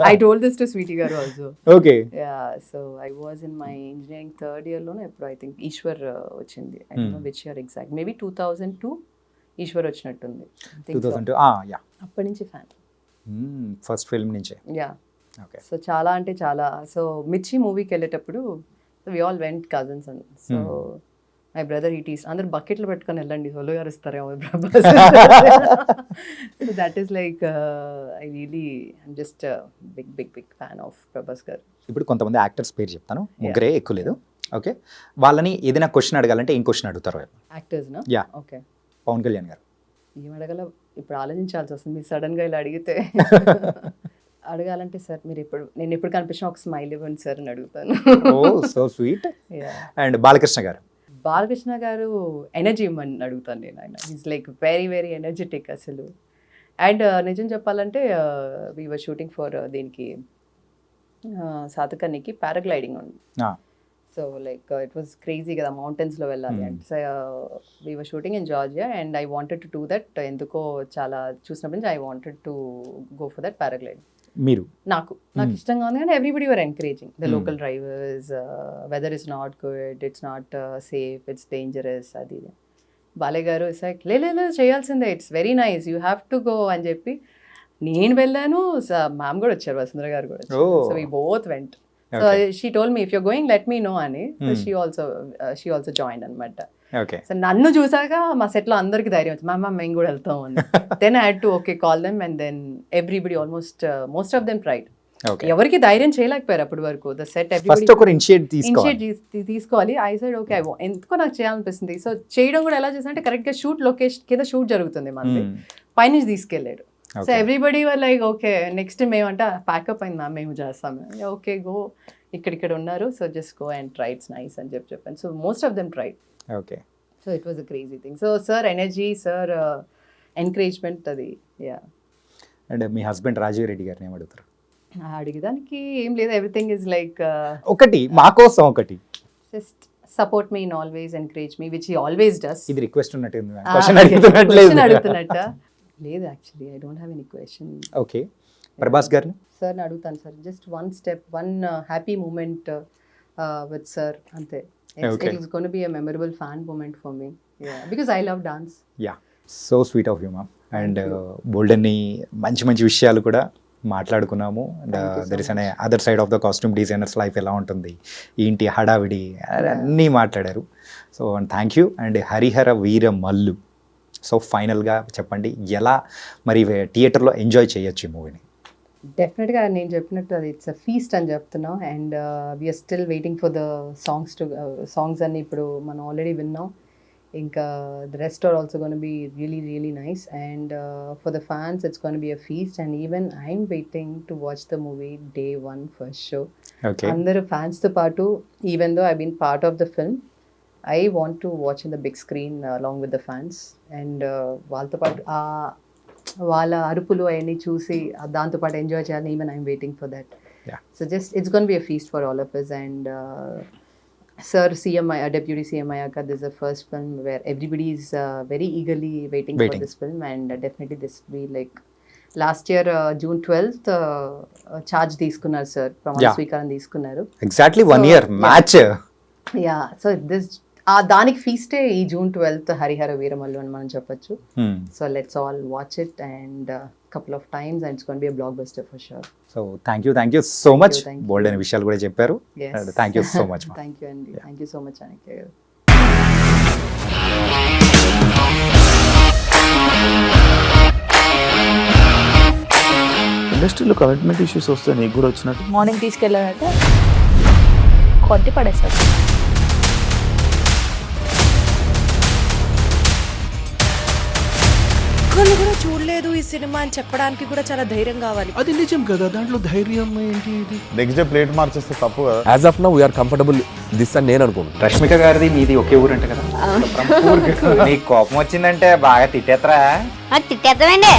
I told this to Sweetie Garu also. Okay. Yeah, so I was in my engineering 3rd year lo, I think Ishwar ochindi. I don't know which year exact. Maybe 2002 Ishwar ochinattundi. 2002. Yeah. అప్పటి నుంచి fan. First film నుంచే. Yeah. Okay. So చాలా అంటే చాలా. So మిర్చి మూవీకి వెళ్ళేటప్పుడు we all went cousins and so my brother eats అందరు బకెట్లు పెట్టుకొని వెళ్ళండి హోలో గారు ఇస్తారేమో Prabhas. So that is like I really I'm just big fan of Prabhas garu. ఇప్పుడు కొంతమంది యాక్టర్స్ పేరు చెప్తాను, ముగ్గురే ఎక్కువ లేదు. ఓకే, వాళ్ళని ఏదైనా క్వశ్చన్ అడగాలంటే ఏం క్వశ్చన్ అడుగుతారు? యాక్టర్స్ నా? యా. ఓకే. పవన్ కళ్యాణ్ గారు. ఏం అడగల? ఇప్పుడు ఆలోచించాల్సి వస్తుంది మీరు సడన్గా ఇలా అడిగితే. అడగాలంటే సార్ నేను ఎప్పుడు కనిపించినా ఒక స్మైల్ ఇవ్వండి సార్ అని అడుగుతాను. ఓ సో స్వీట్. అండ్ బాలకృష్ణ గారు. బాలకృష్ణ గారు ఎనర్జీ ఇవ్వమని అడుగుతాను నేను. ఆయన is like very very energetic అసలు. అండ్ నిజం చెప్పాలంటే వీ వర్ షూటింగ్ ఫర్ దీనికి సాతకన్నికి పారాగ్లైడింగ్ ఉంది. So like it was crazy కదా, మౌంటైన్స్లో వెళ్ళాలి అంటే. So we were shooting in Georgia and I wanted to do that. ఎందుకో చాలా చూసినప్పటి నుంచి I wanted to go for that paragliding. మీరు నాకు ఇష్టంగా ఉంది కానీ everybody were encouraging the local drivers. Weather is not good, it's not safe, it's dangerous అది. బాలయ్య గారు ఇస్ లైక్ లే చేయాల్సిందే, it's very nice, you have to go అని చెప్పి నేను వెళ్ళాను. మ్యామ్ కూడా వచ్చారు, వసుంధర గారు కూడా వచ్చారు. So we both went. So she told me if you're going let me know అని. షీ ఆల్సో జాయిన్ అనమాట. సో నన్ను చూసాక మా సెట్ లో అందరికి ధైర్యం వచ్చింది, మ్యామ్ మేము కూడా వెళ్తాం అని. Then I had to okay call them and then everybody most of them tried. ఎవరికి ధైర్యం చేయలేకపోయారు అప్పటి వరకు. ద సెట్ ఇనిషియేట్ తీసుకోవాలి. ఐ సైడ్ ఓకే ఎందుకో నాకు చేయాలనిపిస్తుంది. సో చేయడం కూడా ఎలా చేసానంటే కరెక్ట్ గా షూట్ లొకేషన్ కింద షూట్ జరుగుతుంది మనది, పైనుంచి తీసుకెళ్ళాడు. So everybody were like okay next మేమంటే ప్యాకప్ అయింది మ్యామ్ మేము చేస్తాము. ఓకే గో, ఇక్కడ ఉన్నారు, so just go and try, it's nice అని చెప్పాను. So most of them tried. Okay. So it was a crazy thing. So sir energy, sir encouragement అది. Yeah. And మీ హస్బెండ్ రాజీవ్ రెడ్డి గారిని ఏమడుగుతారు? అడిగేదానికి ఏం లేదు, ఎవ్రీథింగ్ ఇస్ లైక్ ఒకటి మా కోసం ఒకటి just support me in always, encourage me, which he always does. ఇది రిక్వెస్ట్ ఉన్నట్టుంది, క్వశ్చన్ అడుగుతున్నట్ట లేదు actually I don't have any question. Okay. Prabhas గారిని సార్ అడుగుతాను sir, just one step, one happy moment with sir అంతే. It's going to be a memorable fan moment for me. Yeah, because I love dance. Yeah, so sweet of you, ma'am. And బోల్డన్ని మంచి విషయాలు కూడా మాట్లాడుకున్నాము. And there is అనే other side of the costume designers life ఎలా ఉంటుంది, ఏంటి హడావిడి అన్నీ మాట్లాడారు. So and thank you. And Harihara Veera Mallu, so ఫైనల్గా చెప్పండి ఎలా మరి థియేటర్లో ఎంజాయ్ చేయొచ్చు ఈ మూవీని? డెఫినెట్గా నేను చెప్పినట్టు అది ఇట్స్ అ ఫీస్ట్ అని చెప్తున్నాం. And we're still waiting for the songs అన్ని ఇప్పుడు మనం ఆల్రెడీ విన్నాం. ఇంకా the rest are also gonna be really nice. And for the fans it's gonna be a feast. And even I'm waiting to watch the movie day 1 first show. అందరు ఫ్యాన్స్తో పాటు, even though I been part of the film, I want to watch in the big screen along with the fans. And వాళ్ళతో పాటు వాళ్ళ అరుపులు అవన్నీ చూసి దాంతోపాటు ఎంజాయ్ చేయాలని even I'm waiting for that. So just it's gonna be a feast for all of us. And sir deputy CM అయ్యాక this is the first film where everybody is very eagerly waiting for this film. And definitely this be like last year June 12th charge తీసుకున్నారు సార్, ప్రమాణ స్వీకారం తీసుకున్నారు. Exactly 1 year match. Yeah, so this దానికి ఫీస్టే ఈ June 12th Harihara Veeramallu అని మనం చెప్పొచ్చు. So let's all watch it and couple of times and it's going to be a blockbuster for sure. So thank you so much. Bold and విషయాలు కూడా చెప్పారు. Thank you so much. Thank you Andy. Thank you so much Chanakya garu. ఇండస్ట్రీలో commitment issues వస్తే నీకు కూడా వచ్చినట్టు morning తీసుకెళ్ళాలంటే కొట్టి పడేస్తారు. ఒక్కళ్ళు కూడా చూడలేదు ఈ సినిమా అని చెప్పడానికి కూడా చాలా ధైర్యం కావాలి. అది నిజం కదా, దాంట్లో ధైర్యం ఏంటి? ఇది నెక్స్ట్ డే ప్లేట్ మార్చేస్తే తప్పు కదా. As of now we're comfortable this అని నేను అనుకుంటున్నాను. రష్మిక గారిది మీది ఒకే ఊరు అంట కదా? నీకు కోపం వచ్చిందంటే బాగా తిట్టేత్తరా? తిట్టేద్దామండి.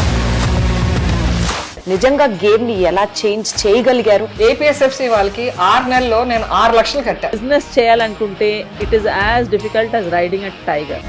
నిజంగా గేమ్ ని ఎలా చేంజ్ చేయగలిగారు? ఏపీఎస్ఎఫ్సి వాళ్ళకి 6 నెలల్లో నేను 6 లక్షలు కట్టా. బిజినెస్ చేయాలనుకుంటే it is as difficult as riding a tiger.